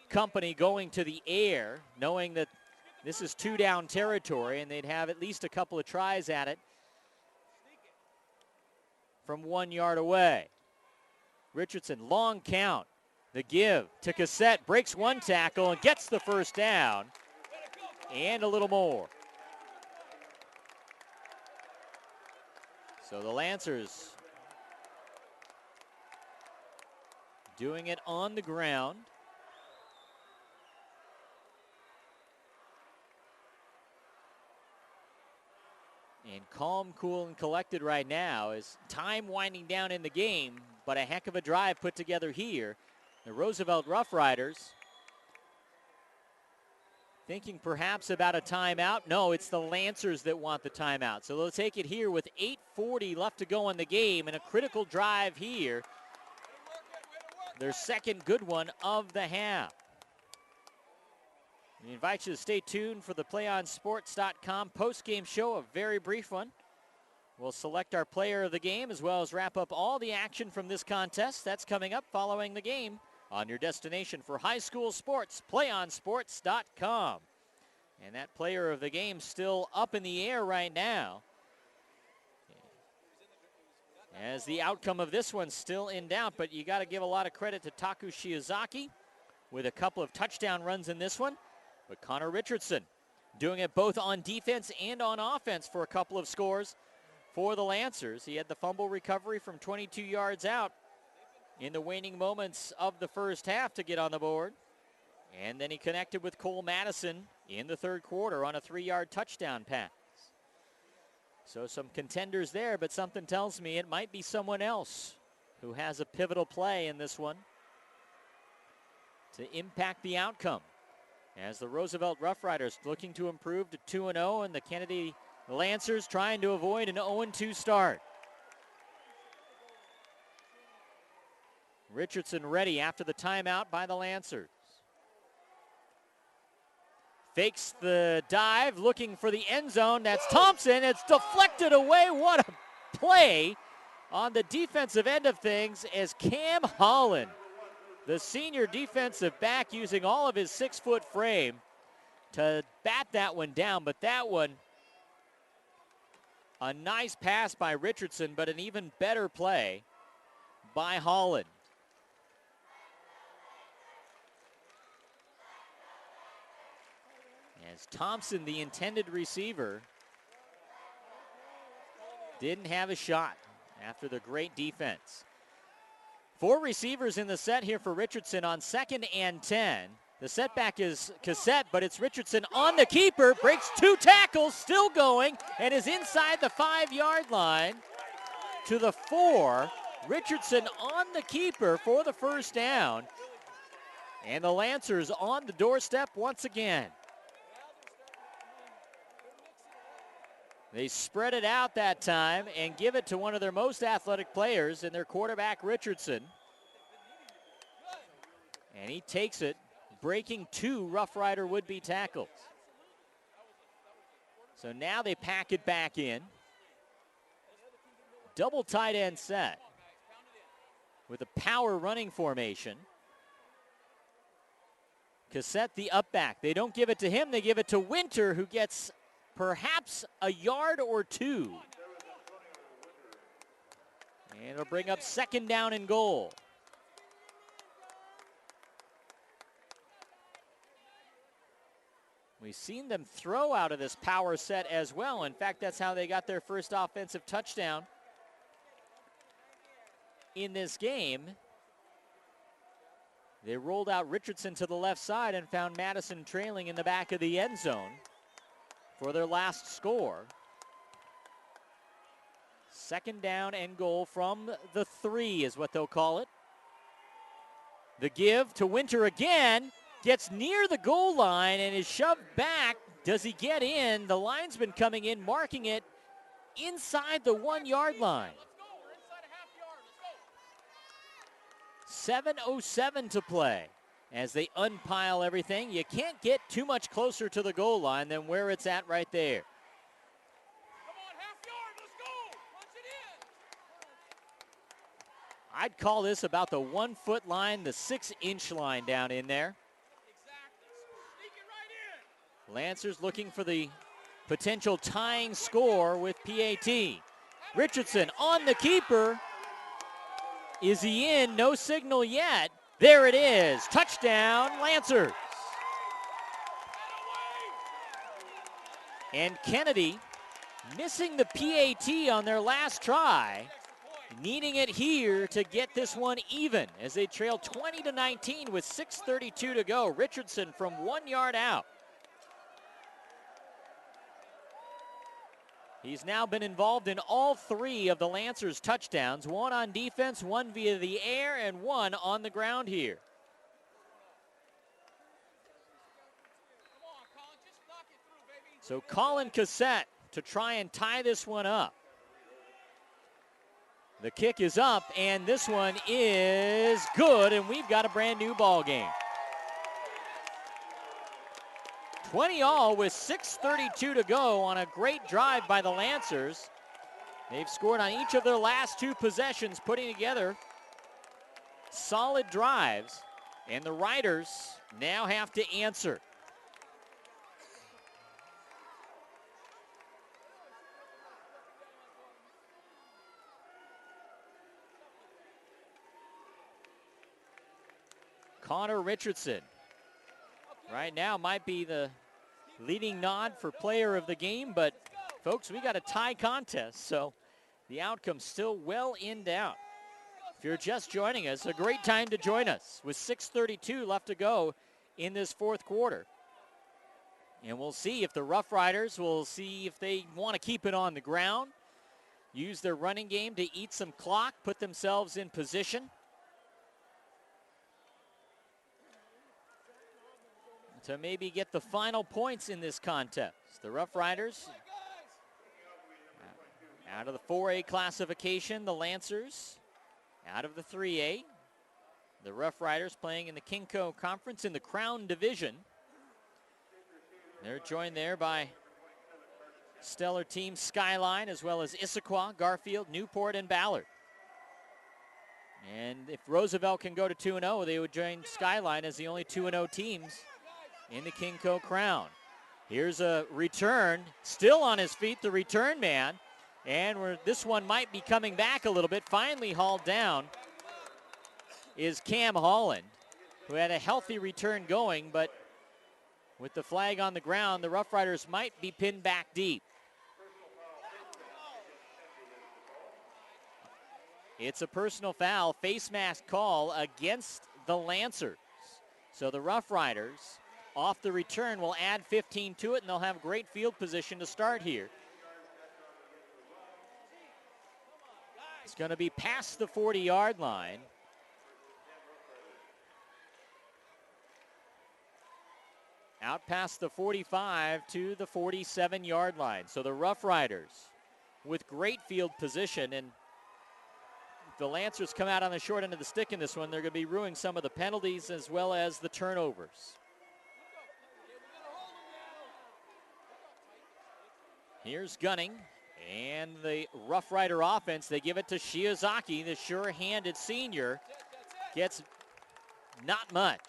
[SPEAKER 1] company going to the air, knowing that this is 2 down territory and they'd have at least a couple of tries at it from 1 yard away. Richardson, long count. The give to Cassette, breaks 1 tackle and gets the first down and a little more. So the Lancers doing it on the ground. And calm, cool, and collected right now as time winding down in the game, but a heck of a drive put together here. The Roosevelt Rough Riders thinking perhaps about a timeout. No, it's the Lancers that want the timeout. So they'll take it here with 8:40 left to go in the game and a critical drive here. Their second good one of the half. We invite you to stay tuned for the PlayOnSports.com post-game show, a very brief one. We'll select our player of the game as well as wrap up all the action from this contest. That's coming up following the game on your destination for high school sports, PlayOnSports.com. And that player of the game still up in the air right now, as the outcome of this one's still in doubt, but you got to give a lot of credit to Taku Shiozaki with a couple of touchdown runs in this one. But Connor Richardson doing it both on defense and on offense for a couple of scores for the Lancers. He had the fumble recovery from 22 yards out in the waning moments of the first half to get on the board. And then he connected with Cole Madison in the 3rd quarter on a 3-yard touchdown pass. So some contenders there, but something tells me it might be someone else who has a pivotal play in this one to impact the outcome. As the Roosevelt Rough Riders looking to improve to 2-0, and the Kennedy Lancers trying to avoid an 0-2 start. Richardson ready after the timeout by the Lancers. Fakes the dive, looking for the end zone. That's Thompson. It's deflected away. What a play on the defensive end of things as Cam Holland, the senior defensive back, using all of his 6-foot frame to bat that one down. But that one A nice pass by Richardson, but an even better play by Holland. As Thompson, the intended receiver, didn't have a shot after the great defense. 4 receivers in the set here for Richardson on 2nd and 10. The setback is Cassette, but it's Richardson on the keeper, breaks 2 tackles, still going, and is inside the 5-yard line to the 4. Richardson on the keeper for the first down. And the Lancers on the doorstep once again. They spread it out that time and give it to one of their most athletic players in their quarterback, Richardson. And he takes it, breaking 2 Rough Rider would-be tackles. So now they pack it back in. Double tight end set with a power running formation. Cassette, the up back. They don't give it to him. They give it to Winter, who gets perhaps a yard or 2. And it'll bring up 2nd down and goal. We've seen them throw out of this power set as well. In fact, that's how they got their first offensive touchdown in this game. They rolled out Richardson to the left side and found Madison trailing in the back of the end zone for their last score. 2nd down and goal from the 3 is what they'll call it. The give to Winter again. Gets near the goal line and is shoved back. Does he get in? The linesman coming in, marking it inside the 1-yard line. 7:07 to play as they unpile everything. You can't get too much closer to the goal line than where it's at right there.
[SPEAKER 2] Come on, half yard, let's go. Punch it in.
[SPEAKER 1] I'd call this about the 1-foot line, the 6-inch line down in there. Lancers looking for the potential tying score with PAT. Richardson on the keeper. Is he in? No signal yet. There it is. Touchdown, Lancers. And Kennedy missing the PAT on their last try, needing it here to get this one even as they trail 20-19 with 6:32 to go. Richardson from 1 yard out. He's now been involved in all 3 of the Lancers' touchdowns, 1 on defense, 1 via the air, and 1 on the ground here. So Colin Cassette to try and tie this one up. The kick is up, and this one is good, and we've got a brand new ball game. 20-all with 6:32 to go on a great drive by the Lancers. They've scored on each of their last 2 possessions, putting together solid drives, and the Riders now have to answer. Connor Richardson right now might be the leading nod for player of the game, but folks, we got a tie contest, so the outcome's still well in doubt. If you're just joining us, a great time to join us with 6:32 left to go in this 4th quarter. And we'll see if the Rough Riders will see if they want to keep it on the ground, use their running game to eat some clock, put themselves in position to maybe get the final points in this contest. The Rough Riders out of the 4A classification, the Lancers out of the 3A. The Rough Riders playing in the Kinco Conference in the Crown Division. They're joined there by stellar team Skyline, as well as Issaquah, Garfield, Newport, and Ballard. And if Roosevelt can go to 2-0, they would join Skyline as the only 2-0 teams in the Kinco Crown. Here's a return, still on his feet, the return man. And this one might be coming back a little bit. Finally hauled down is Cam Holland, who had a healthy return going, but with the flag on the ground, the Rough Riders might be pinned back deep. It's a personal foul, face mask call against the Lancers. So the Rough Riders, off the return, will add 15 to it, and they'll have great field position to start here. It's going to be past the 40-yard line. Out past the 45 to the 47-yard line. So the Rough Riders with great field position, and if the Lancers come out on the short end of the stick in this one, they're going to be ruining some of the penalties as well as the turnovers. Here's Gunning, and the Rough Rider offense, they give it to Shiozaki, the sure-handed senior, gets not much.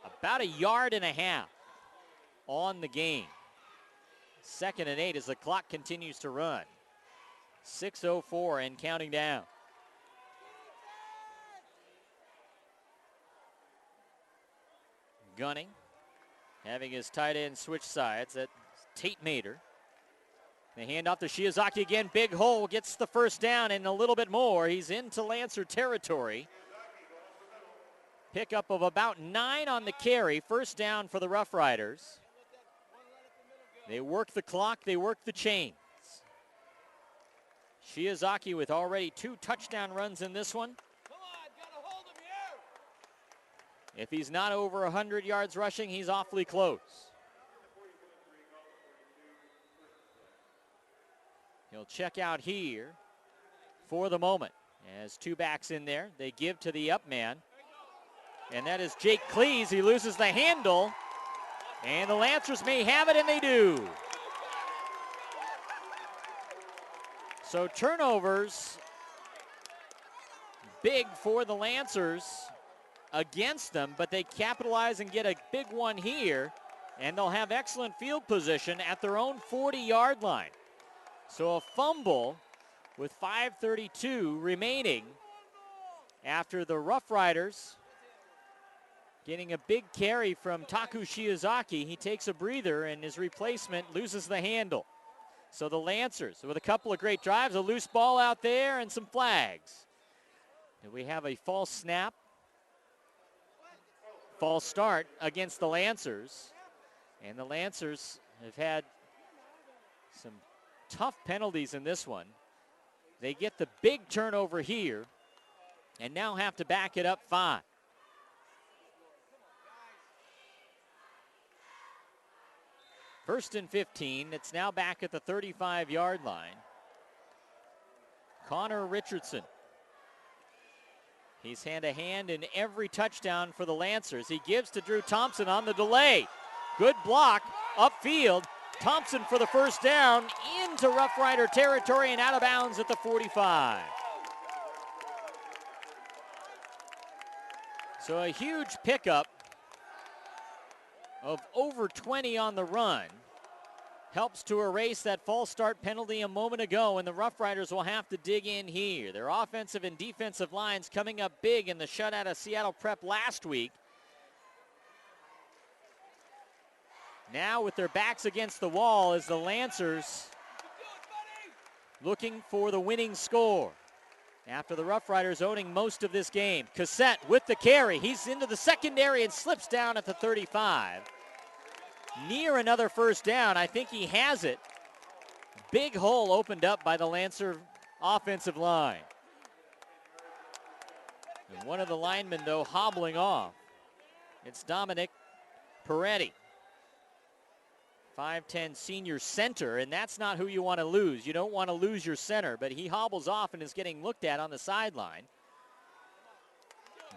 [SPEAKER 1] About a yard and a half on the game. 2nd and 8 as the clock continues to run. 6:04 and counting down. Gunning having his tight end switch sides. That's Tate Mater. They hand off to Shiozaki again. Big hole, gets the first down and a little bit more. He's into Lancer territory. Pickup of about 9 on the carry. First down for the Rough Riders. They work the clock, they work the chains. Shiozaki with already 2 touchdown runs in this one. If he's not over 100 yards rushing, he's awfully close. He'll check out here for the moment. As 2 backs in there, they give to the up man. And that is Jake Cleese. He loses the handle. And the Lancers may have it, and they do. So turnovers, big for the Lancers against them, but they capitalize and get a big one here, and they'll have excellent field position at their own 40-yard line. So a fumble with 5:32 remaining after the Rough Riders getting a big carry from Taku Shiozaki. He takes a breather, and his replacement loses the handle. So the Lancers with a couple of great drives, a loose ball out there, and some flags. And we have a false snap, false start against the Lancers. And the Lancers have had some tough penalties in this one. They get the big turnover here and now have to back it up 5. First and 15. It's now back at the 35-yard line. Connor Richardson. He's hand-to-hand in every touchdown for the Lancers. He gives to Drew Thompson on the delay. Good block upfield. Thompson for the first down into Rough Rider territory and out of bounds at the 45. So a huge pickup of over 20 on the run helps to erase that false start penalty a moment ago, and the Rough Riders will have to dig in here. Their offensive and defensive lines coming up big in the shutout of Seattle Prep last week. Now with their backs against the wall is the Lancers looking for the winning score after the Rough Riders owning most of this game. Cassette with the carry. He's into the secondary and slips down at the 35. Near another first down. I think he has it. Big hole opened up by the Lancer offensive line. And one of the linemen, though, hobbling off. It's Dominic Peretti. 5'10" senior center, and that's not who you want to lose. You don't want to lose your center, but he hobbles off and is getting looked at on the sideline.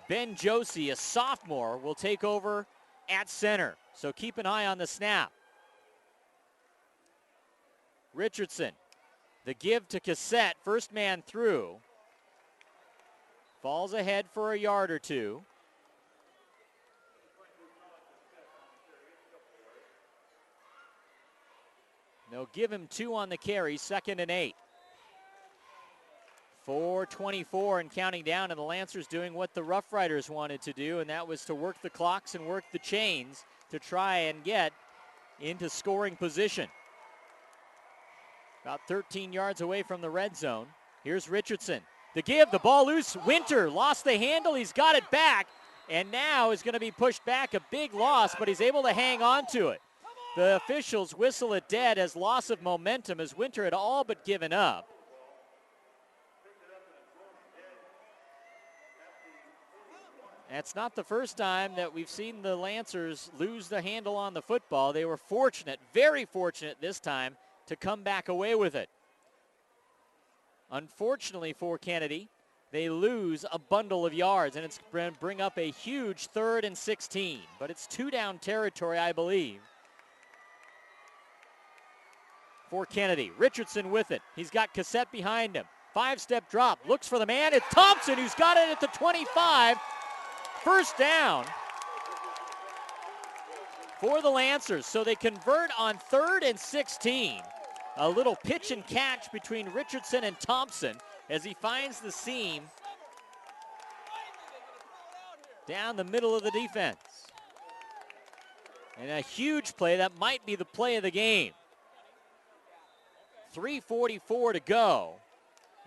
[SPEAKER 1] Ben Josie, a sophomore, will take over at center. So keep an eye on the snap. Richardson, the give to Cassette, first man through. Falls ahead for a yard or two. They'll give him 2 on the carry, 2nd and 8. 4:24 and counting down, and the Lancers doing what the Rough Riders wanted to do, and that was to work the clocks and work the chains to try and get into scoring position. About 13 yards away from the red zone. Here's Richardson. The give, the ball loose. Winter lost the handle. He's got it back, and now is going to be pushed back. A big loss, but he's able to hang on to it. The officials whistle it dead as loss of momentum, as Winter had all but given up. That's not the first time that we've seen the Lancers lose the handle on the football. They were fortunate, very fortunate this time, to come back away with it. Unfortunately for Kennedy, they lose a bundle of yards, and it's going to bring up a huge 3rd and 16. But it's 2-down territory, I believe, for Kennedy. Richardson with it. He's got Cassette behind him. 5-step drop. Looks for the man. It's Thompson who's got it at the 25. First down for the Lancers. So they convert on 3rd and 16. A little pitch and catch between Richardson and Thompson as he finds the seam down the middle of the defense. And a huge play that might be the play of the game. 3:44 to go.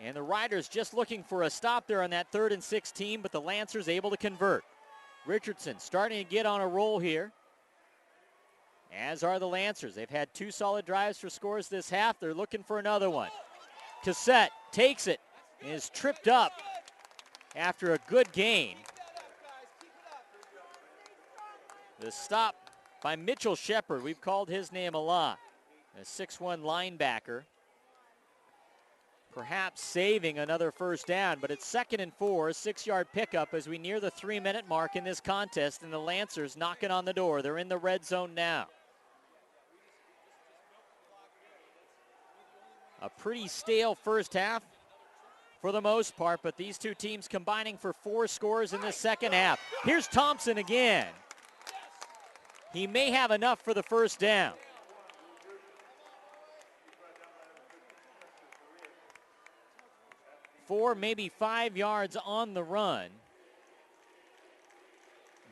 [SPEAKER 1] And the Riders just looking for a stop there on that 3rd and 16, but the Lancers able to convert. Richardson starting to get on a roll here, as are the Lancers. They've had 2 solid drives for scores this half. They're looking for another one. Cassette takes it and is tripped up after a good gain. The stop by Mitchell Shepard. We've called his name a lot. A 6'1" linebacker. Perhaps saving another first down, but it's 2nd and 4, 6-yard pickup as we near the 3-minute mark in this contest, and the Lancers knocking on the door. They're in the red zone now. A pretty stale first half for the most part, but these two teams combining for 4 scores in the second half. Here's Thompson again. He may have enough for the first down. 4, maybe 5 yards on the run.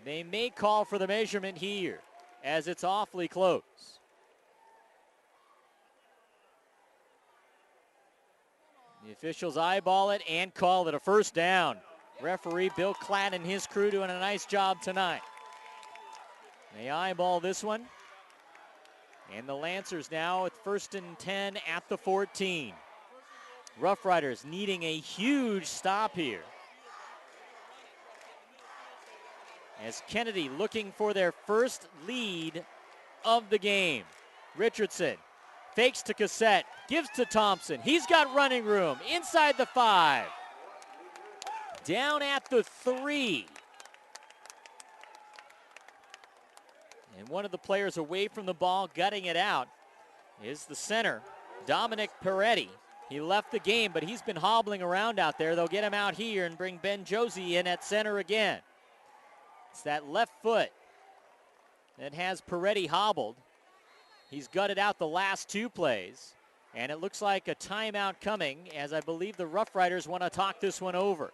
[SPEAKER 1] They may call for the measurement here, as it's awfully close. The officials eyeball it and call it a first down. Referee Bill Klatt and his crew doing a nice job tonight. They eyeball this one. And the Lancers now at 1st and 10 at the 14. Rough Riders needing a huge stop here, as Kennedy looking for their first lead of the game. Richardson fakes to Cassette, gives to Thompson. He's got running room inside the 5. Down at the 3. And one of the players away from the ball, gutting it out, is the center, Dominic Peretti. He left the game, but he's been hobbling around out there. They'll get him out here and bring Ben Josie in at center again. It's that left foot that has Peretti hobbled. He's gutted out the last 2 plays, and it looks like a timeout coming, as I believe the Rough Riders want to talk this one over.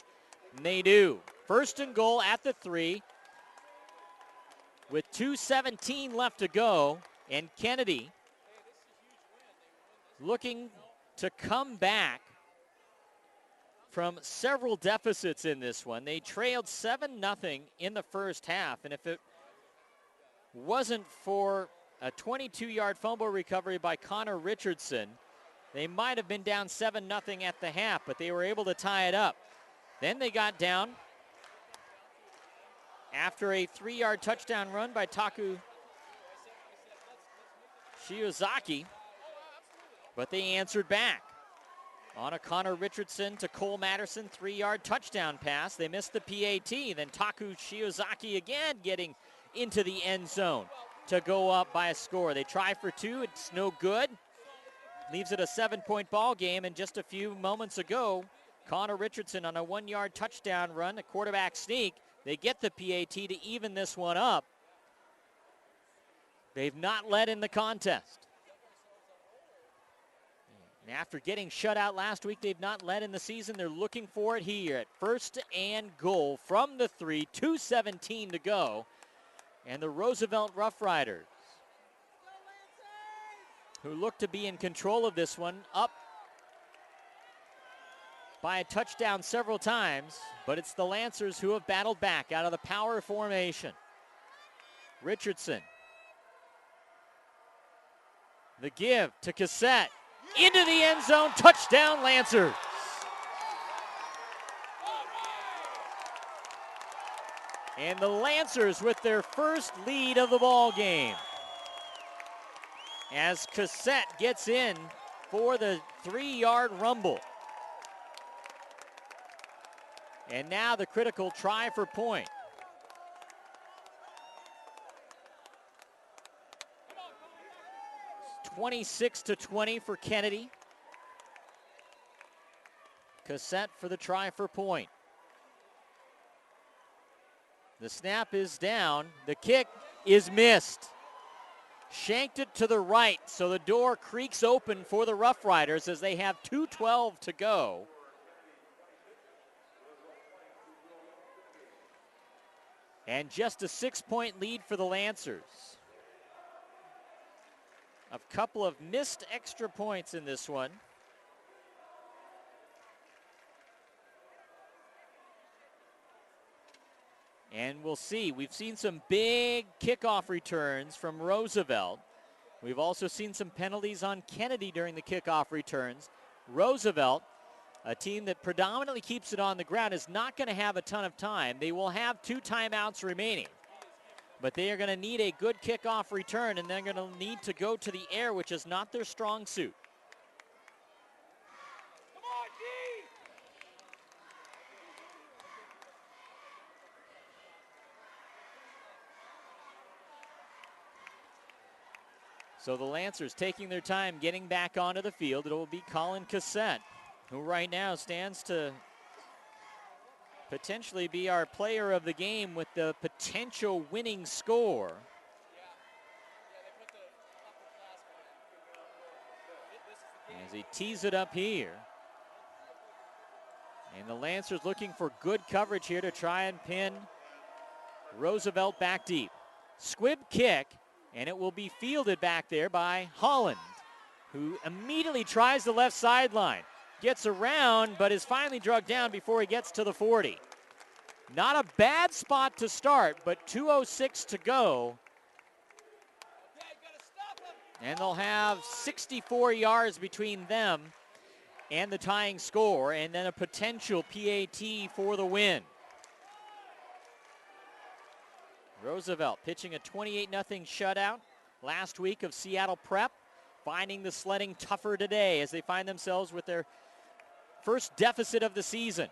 [SPEAKER 1] And they do. 1st and goal at the 3 with 2:17 left to go, and Kennedy looking to come back from several deficits in this one. They trailed 7-0 in the first half, and if it wasn't for a 22-yard fumble recovery by Connor Richardson, they might have been down 7-0 at the half, but they were able to tie it up. Then they got down after a 3-yard touchdown run by Taku Shiozaki, but they answered back on a Connor Richardson to Cole Matterson 3-yard touchdown pass. They missed the PAT. Then Taku Shiozaki again getting into the end zone to go up by a score. They try for 2. It's no good. Leaves it a 7-point ball game. And just a few moments ago, Connor Richardson on a 1-yard touchdown run, a quarterback sneak. They get the PAT to even this one up. They've not led in the contest. And after getting shut out last week, they've not led in the season. They're looking for it here at 1st and goal from the 3, 2:17 to go. And the Roosevelt Rough Riders, who look to be in control of this one, up by a touchdown several times, but it's the Lancers who have battled back out of the power formation. Richardson. The give to Cassette. Into the end zone, touchdown Lancers. And the Lancers with their first lead of the ball game, as Cassette gets in for the 3-yard rumble. And now the critical try for point. It's 26-20 for Kennedy. Cassette for the try for point. The snap is down. The kick is missed. Shanked it to the right, so the door creaks open for the Rough Riders as they have 2:12 to go. And just a 6-point lead for the Lancers. A couple of missed extra points in this one. And we'll see. We've seen some big kickoff returns from Roosevelt. We've also seen some penalties on Kennedy during the kickoff returns. Roosevelt, a team that predominantly keeps it on the ground, is not going to have a ton of time. They will have 2 timeouts remaining. But they are going to need a good kickoff return, and they're going to need to go to the air, which is not their strong suit. So the Lancers taking their time getting back onto the field. It will be Colin Cassette, who right now stands to potentially be our player of the game with the potential winning score. As he tees it up here. And the Lancers looking for good coverage here to try and pin Roosevelt back deep. Squib kick. And it will be fielded back there by Holland, who immediately tries the left sideline. Gets around, but is finally drugged down before he gets to the 40. Not a bad spot to start, but 2:06 to go. And they'll have 64 yards between them and the tying score, and then a potential PAT for the win. Roosevelt pitching a 28-0 shutout last week of Seattle Prep, finding the sledding tougher today as they find themselves with their first deficit of the season.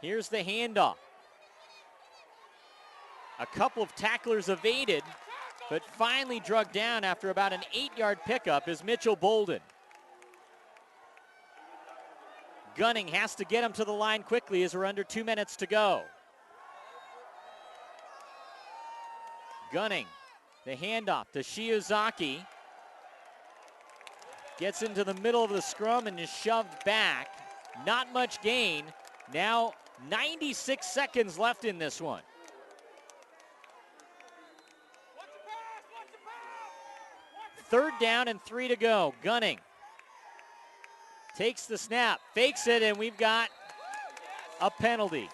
[SPEAKER 1] Here's the handoff. A couple of tacklers evaded, but finally drugged down after about an 8-yard pickup is Mitchell Bolden. Gunning has to get him to the line quickly as we're under 2 minutes to go. Gunning, the handoff to Shiozaki. Gets into the middle of the scrum and is shoved back. Not much gain. Now 96 seconds left in this one. Third down and 3 to go. Gunning takes the snap, fakes it, and we've got a penalty.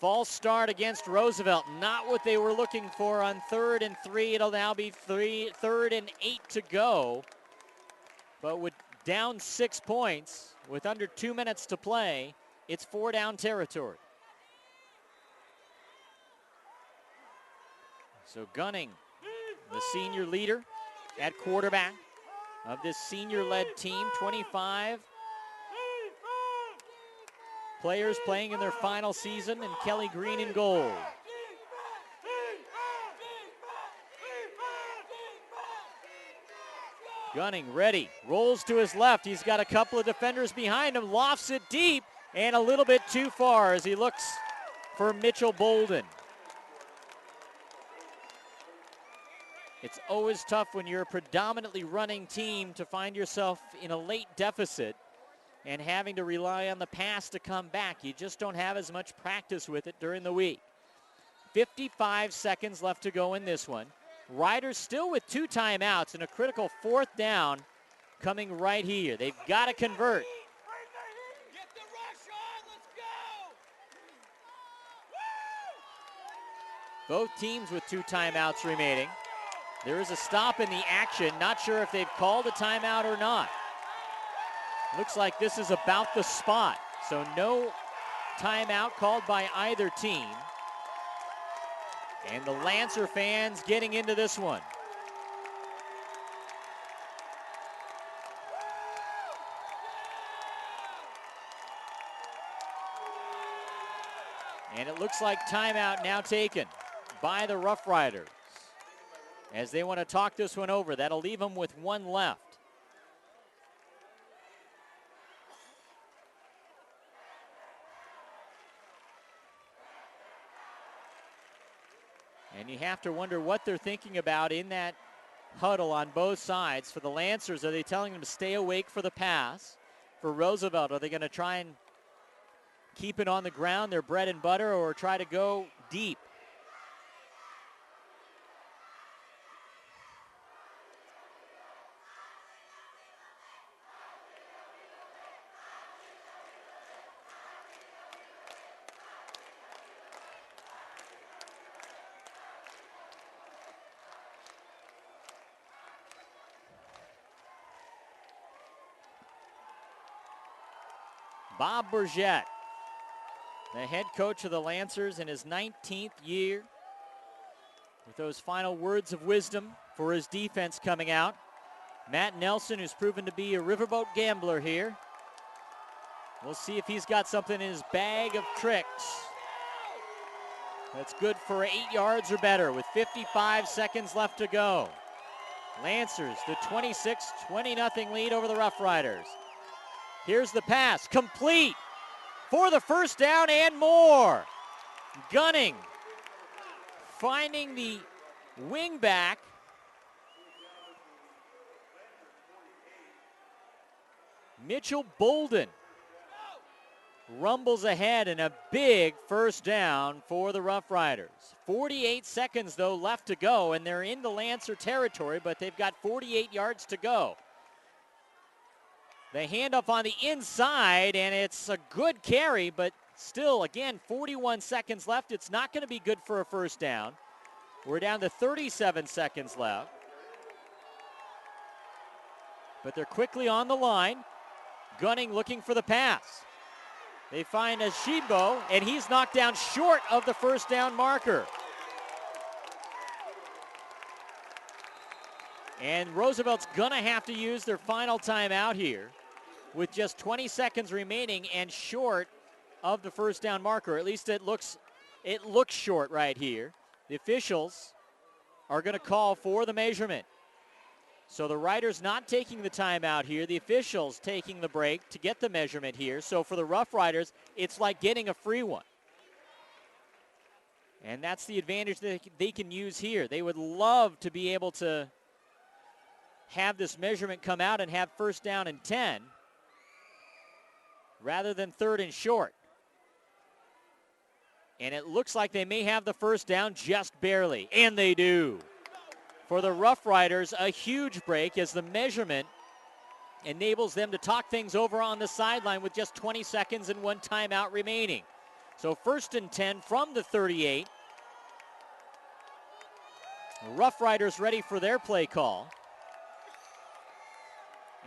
[SPEAKER 1] False start against Roosevelt. Not what they were looking for on 3rd and 3. It'll now be 3rd and 8 to go. But with down 6 points, with under 2 minutes to play, it's 4-down territory. So Gunning, the senior leader at quarterback of this senior-led team, 25 players playing in their final season, and Kelly Green in goal. Gunning ready, rolls to his left. He's got a couple of defenders behind him, lofts it deep, and a little bit too far as he looks for Mitchell Bolden. It's always tough when you're a predominantly running team to find yourself in a late deficit and having to rely on the pass to come back. You just don't have as much practice with it during the week. 55 seconds left to go in this one. Riders still with 2 timeouts and a critical 4th down coming right here. They've got to convert.
[SPEAKER 2] Get the rush on. Let's go.
[SPEAKER 1] Both teams with 2 timeouts remaining. There is a stop in the action. Not sure if they've called a timeout or not. Looks like this is about the spot. So no timeout called by either team. And the Lancer fans getting into this one. And it looks like timeout now taken by the Rough Riders as they want to talk this one over. That'll leave them with 1 left. And you have to wonder what they're thinking about in that huddle on both sides. For the Lancers, are they telling them to stay awake for the pass? For Roosevelt, are they going to try and keep it on the ground, their bread and butter, or try to go deep? Bob Burgett, the head coach of the Lancers in his 19th year, with those final words of wisdom for his defense coming out. Matt Nelson, who's proven to be a riverboat gambler here. We'll see if he's got something in his bag of tricks that's good for 8 yards or better with 55 seconds left to go. Lancers, the 26-20 lead over the Rough Riders. Here's the pass, complete for the 1st down and more. Gunning, finding the wing back. Mitchell Bolden rumbles ahead, and a big 1st down for the Rough Riders. 48 seconds, though, left to go, and they're in the Lancer territory, but they've got 48 yards to go. The handoff on the inside, and it's a good carry, but still, again, 41 seconds left. It's not going to be good for a 1st down. We're down to 37 seconds left. But they're quickly on the line. Gunning looking for the pass. They find Ashibo, and he's knocked down short of the 1st down marker. And Roosevelt's going to have to use their final timeout here with just 20 seconds remaining and short of the 1st down marker. At least it looks short right here. The officials are going to call for the measurement. So the Riders not taking the timeout here. The officials taking the break to get the measurement here. So for the Rough Riders, it's like getting a free one. And that's the advantage that they can use here. They would love to be able to have this measurement come out and have 1st down and 10 rather than 3rd and short. And it looks like they may have the 1st down just barely, and they do. For the Rough Riders, a huge break as the measurement enables them to talk things over on the sideline with just 20 seconds and 1 timeout remaining. So 1st and 10 from the 38. Rough Riders ready for their play call.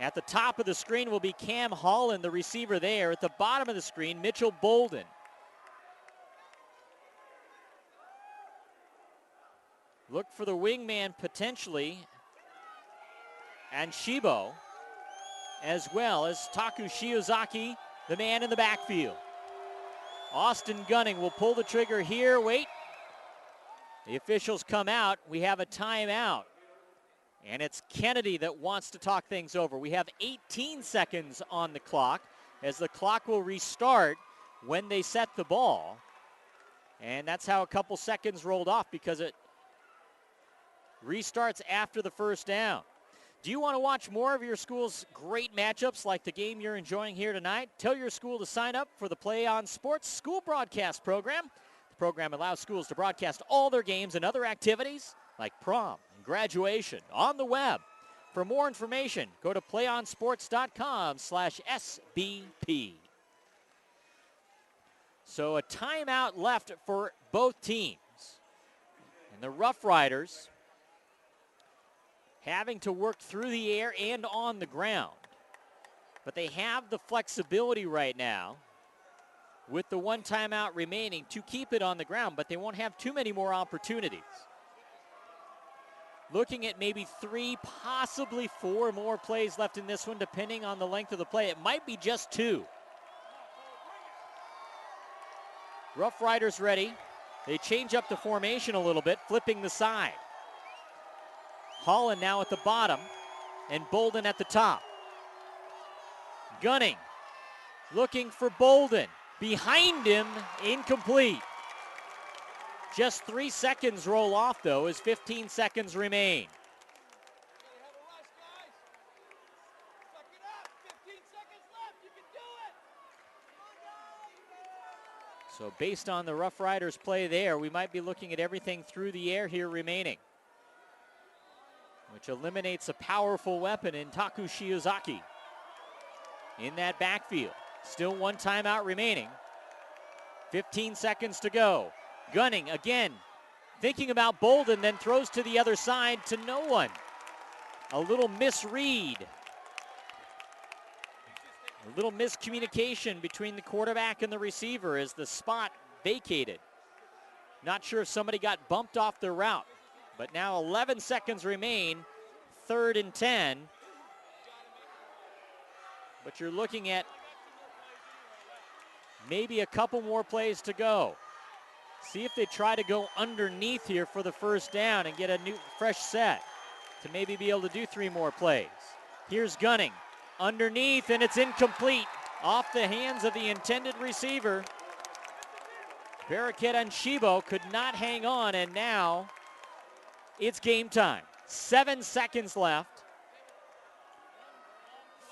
[SPEAKER 1] At the top of the screen will be Cam Holland, the receiver there. At the bottom of the screen, Mitchell Bolden. Look for the wingman potentially, and Shibo, as well as Taku Shiozaki, the man in the backfield. Austin Gunning will pull the trigger here. Wait. The officials come out. We have a timeout. And it's Kennedy that wants to talk things over. We have 18 seconds on the clock as the clock will restart when they set the ball. And that's how a couple seconds rolled off, because it Restarts after the first down. Do you want to watch more of your school's great matchups like the game you're enjoying here tonight? Tell your school to sign up for the Play On Sports School Broadcast Program. The program allows schools to broadcast all their games and other activities like prom and graduation on the web. For more information, go to playonsports.com/SBP. So a timeout left for both teams. And the Rough Riders having to work through the air and on the ground. But they have the flexibility right now with the one timeout remaining to keep it on the ground, but they won't have too many more opportunities. Looking at maybe 3, possibly 4 more plays left in this one, depending on the length of the play. It might be just 2. Rough Riders ready. They change up the formation a little bit, flipping the side. Holland now at the bottom, and Bolden at the top. Gunning, looking for Bolden. Behind him, incomplete. Just 3 seconds roll off, though, as 15 seconds remain. So based on the Rough Riders play there, we might be looking at everything through the air here remaining, which eliminates a powerful weapon in Taku Shiozaki in that backfield. Still 1 timeout remaining. 15 seconds to go. Gunning again, thinking about Bolden, then throws to the other side to no one. A little misread. A little miscommunication between the quarterback and the receiver as the spot vacated. Not sure if somebody got bumped off their route. But now 11 seconds remain, 3rd and 10. But you're looking at maybe a couple more plays to go. See if they try to go underneath here for the first down and get a new fresh set to maybe be able to do 3 more plays. Here's Gunning underneath, and it's incomplete off the hands of the intended receiver. Baraket Anshibo could not hang on, and now it's game time. 7 seconds left.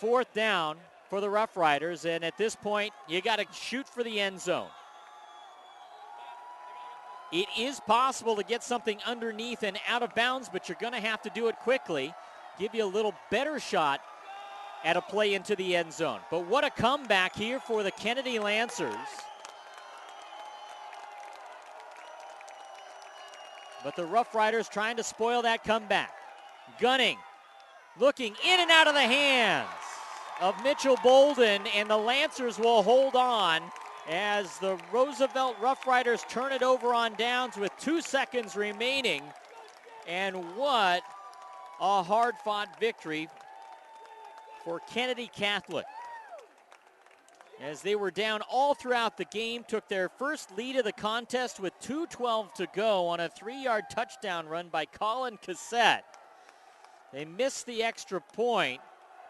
[SPEAKER 1] 4th down for the Rough Riders, and at this point, you got to shoot for the end zone. It is possible to get something underneath and out of bounds, but you're going to have to do it quickly. Give you a little better shot at a play into the end zone. But what a comeback here for the Kennedy Lancers. But the Rough Riders trying to spoil that comeback. Gunning, looking in and out of the hands of Mitchell Bolden, and the Lancers will hold on as the Roosevelt Rough Riders turn it over on downs with 2 seconds remaining. And what a hard-fought victory for Kennedy Catholic, as they were down all throughout the game, took their first lead of the contest with 2:12 to go on a 3-yard touchdown run by Colin Cassette. They missed the extra point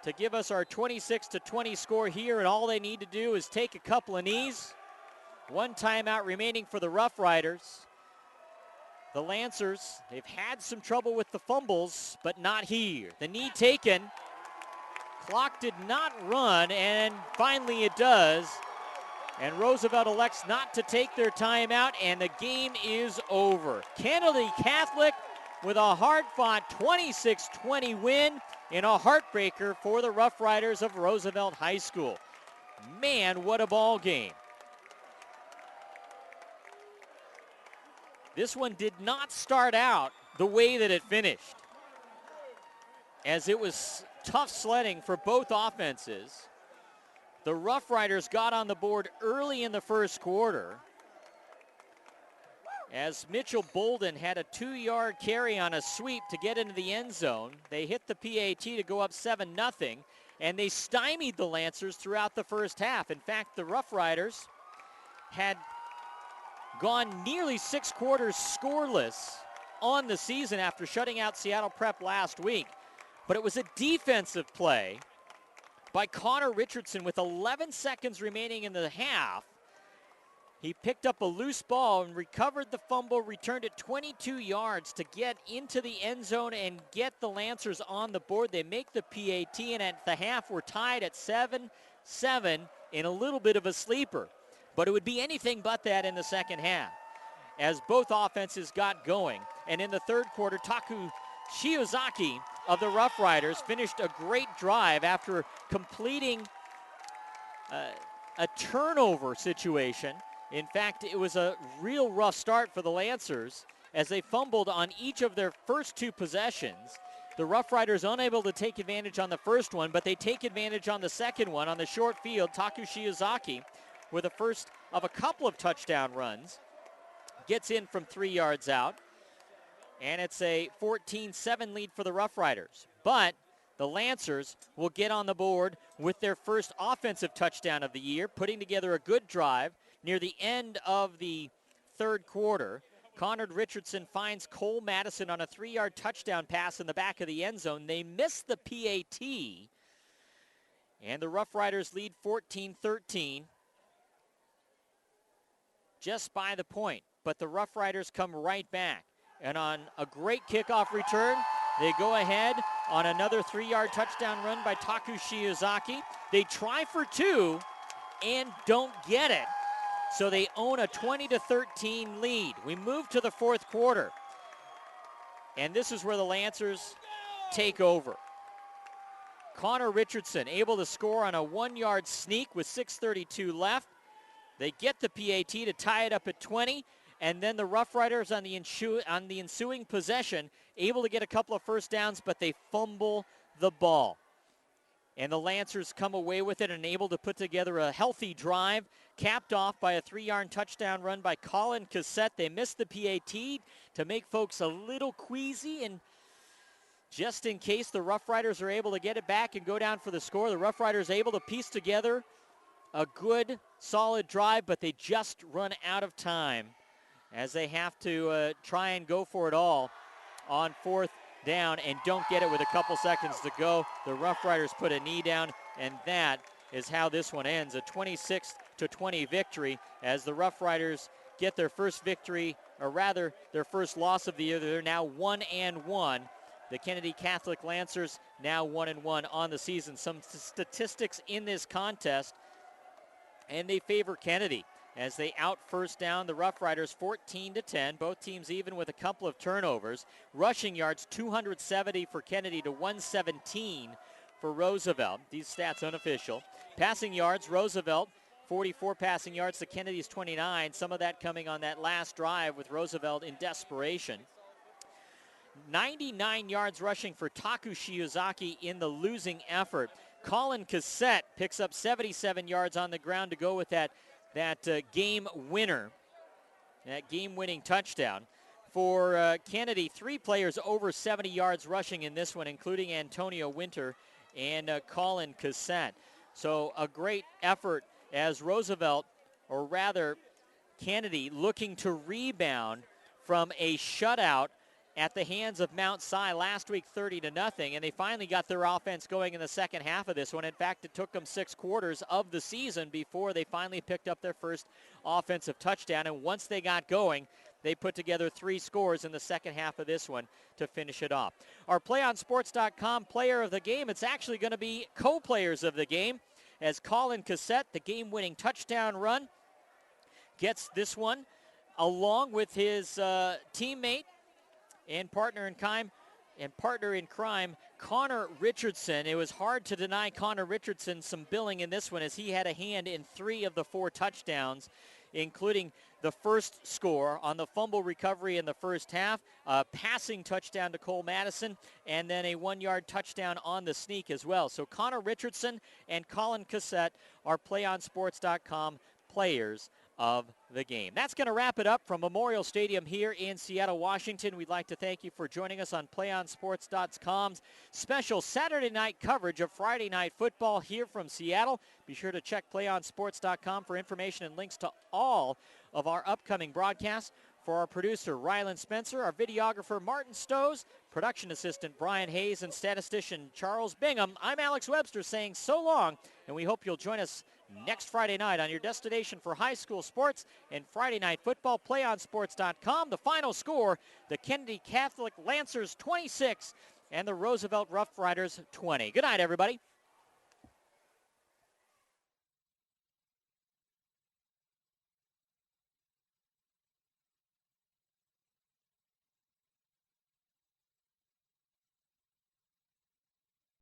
[SPEAKER 1] to give us our 26-20 score here, and all they need to do is take a couple of knees. 1 timeout remaining for the Rough Riders. The Lancers, they've had some trouble with the fumbles, but not here. The knee taken. Clock did not run, and finally it does. And Roosevelt elects not to take their timeout, and the game is over. Kennedy Catholic with a hard-fought 26-20 win in a heartbreaker for the Rough Riders of Roosevelt High School. Man, what a ball game. This one did not start out the way that it finished, as it was tough sledding for both offenses. The Rough Riders got on the board early in the first quarter, as Mitchell Bolden had a 2-yard carry on a sweep to get into the end zone. They hit the PAT to go up 7-0, and they stymied the Lancers throughout the first half. In fact, the Rough Riders had gone nearly 6 quarters scoreless on the season after shutting out Seattle Prep last week. But it was a defensive play by Connor Richardson with 11 seconds remaining in the half He picked up a loose ball and recovered the fumble, returned it 22 yards to get into the end zone and get the Lancers on the board. They make the PAT, and at the half, we're tied at 7-7 in a little bit of a sleeper. But it would be anything but that in the second half, as both offenses got going. And in the third quarter, Taku Shiozaki of the Rough Riders finished a great drive after completing a turnover situation. In fact, it was a real rough start for the Lancers as they fumbled on each of their first two possessions. The Rough Riders unable to take advantage on the first one, but they take advantage on the second one on the short field. Taku Shiozaki, with the first of a couple of touchdown runs, gets in from 3 yards out, and it's a 14-7 lead for the Rough Riders. But the Lancers will get on the board with their first offensive touchdown of the year, putting together a good drive. Near the end of the third quarter, Connor Richardson finds Cole Madison on a 3-yard touchdown pass in the back of the end zone. They miss the PAT, and the Rough Riders lead 14-13 just by the point. But the Rough Riders come right back, and on a great kickoff return, they go ahead on another 3-yard touchdown run by Taku Shiozaki. They try for 2 and don't get it. So they own a 20-13 lead. We move to the fourth quarter, and this is where the Lancers take over. Connor Richardson able to score on a 1-yard sneak with 6:32 left. They get the PAT to tie it up at 20, and then the Rough Riders on the ensuing possession able to get a couple of first downs, but they fumble the ball. And the Lancers come away with it and able to put together a healthy drive, capped off by a 3-yard touchdown run by Colin Cassette. They missed the PAT to make folks a little queasy, and just in case the Rough Riders are able to get it back and go down for the score, the Rough Riders able to piece together a good, solid drive, but they just run out of time as they have to try and go for it all on fourth down and don't get it with a couple seconds to go. The Rough Riders put a knee down, and that is how this one ends. A 26-20 victory as the Rough Riders get their first victory, or rather their first loss of the year. They're now 1-1. The Kennedy Catholic Lancers now 1-1 on the season. Some statistics in this contest, and they favor Kennedy as they out first down the Rough Riders 14-10. Both teams even with a couple of turnovers. Rushing yards 270 for Kennedy to 117 for Roosevelt. These stats unofficial. Passing yards, Roosevelt 44 passing yards to Kennedy's 29. Some of that coming on that last drive with Roosevelt in desperation. 99 yards rushing for Taku Shiozaki in the losing effort. Colin Cassette picks up 77 yards on the ground to go with that game winner, that game-winning touchdown. For Kennedy, 3 players over 70 yards rushing in this one, including Antonio Winter and Colin Cassette. So a great effort as Roosevelt, or rather Kennedy, looking to rebound from a shutout at the hands of Mount Si last week, 30-0, and they finally got their offense going in the second half of this one. In fact, it took them 6 quarters of the season before they finally picked up their first offensive touchdown, and once they got going, they put together 3 scores in the second half of this one to finish it off. Our PlayOnSports.com player of the game, it's actually going to be co-players of the game, as Colin Cassette, the game-winning touchdown run, gets this one along with his teammate and partner in crime, Connor Richardson. It was hard to deny Connor Richardson some billing in this one, as he had a hand in 3 of the 4 touchdowns, including the first score on the fumble recovery in the first half, a passing touchdown to Cole Madison, and then a 1-yard touchdown on the sneak as well. So Connor Richardson and Colin Cassette are PlayOnSports.com players of the game. That's going to wrap it up from Memorial Stadium here in Seattle, Washington. We'd like to thank you for joining us on PlayOnSports.com's special Saturday night coverage of Friday Night Football here from Seattle. Be sure to check PlayOnSports.com for information and links to all of our upcoming broadcasts. For our producer, Rylan Spencer, our videographer, Martin Stowe, production assistant, Brian Hayes, and statistician, Charles Bingham, I'm Alex Webster saying so long, and we hope you'll join us next Friday night on your destination for high school sports and Friday night football. PlayOnSports.com. The final score, the Kennedy Catholic Lancers 26 and the Roosevelt Rough Riders 20. Good night, everybody.